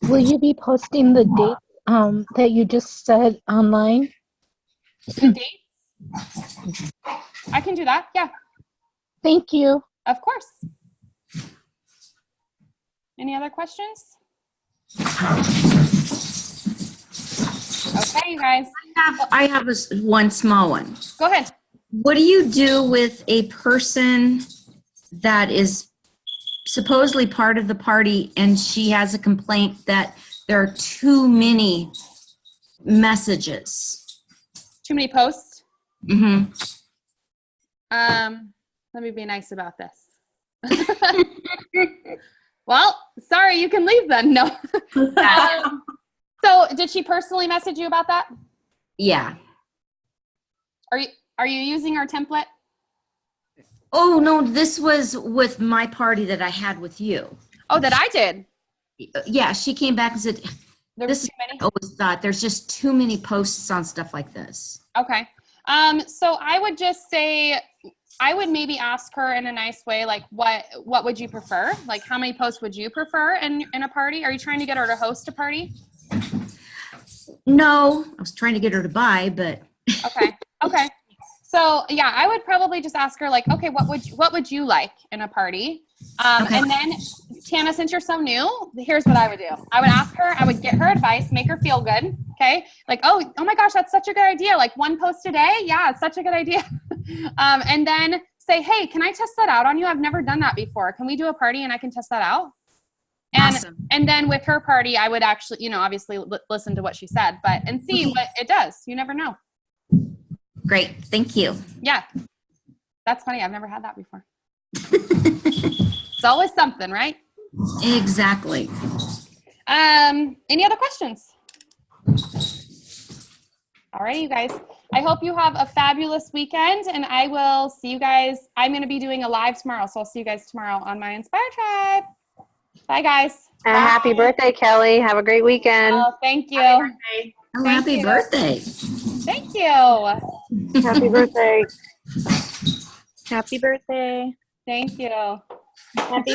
Will you be posting the date that you just said online? The dates? I can do that, yeah. Thank you. Of course. Any other questions? Okay, you guys. I have one small one. Go ahead. What do you do with a person that is supposedly part of the party and she has a complaint that there are too many messages? Too many posts? Mm-hmm. Let me be nice about this. Well, sorry, you can leave then. No. So did she personally message you about that? Yeah. Are you using our template? Oh, no, this was with my party that I had with you. Oh, that I did? Yeah, she came back and said, There's this too many? I always thought there's just too many posts on stuff like this. Okay. So I would just say, I would maybe ask her in a nice way, like, what would you prefer? Like, how many posts would you prefer in a party? Are you trying to get her to host a party? No, I was trying to get her to buy, but. Okay. So yeah, I would probably just ask her, like, okay, what would you like in a party? Okay. And then, Tana, since you're so new, here's what I would do. I would ask her, I would get her advice, make her feel good. Okay. Like, oh my gosh, that's such a good idea. Like 1 post a day. Yeah, it's such a good idea. And then say, hey, can I test that out on you? I've never done that before. Can we do a party and I can test that out? And, awesome. And then with her party, I would actually, obviously listen to what she said, and see what it does. You never know. Great. Thank you. Yeah. That's funny. I've never had that before. It's always something, right? Exactly. Any other questions? All right, you guys. I hope you have a fabulous weekend, and I will see you guys. I'm going to be doing a live tomorrow, so I'll see you guys tomorrow on my Inspire Tribe. Bye, guys. And happy birthday, Kelly. Have a great weekend. Oh, thank you. Oh, Thank happy you. birthday. Thank you. Happy birthday. Happy birthday. Thank you. Happy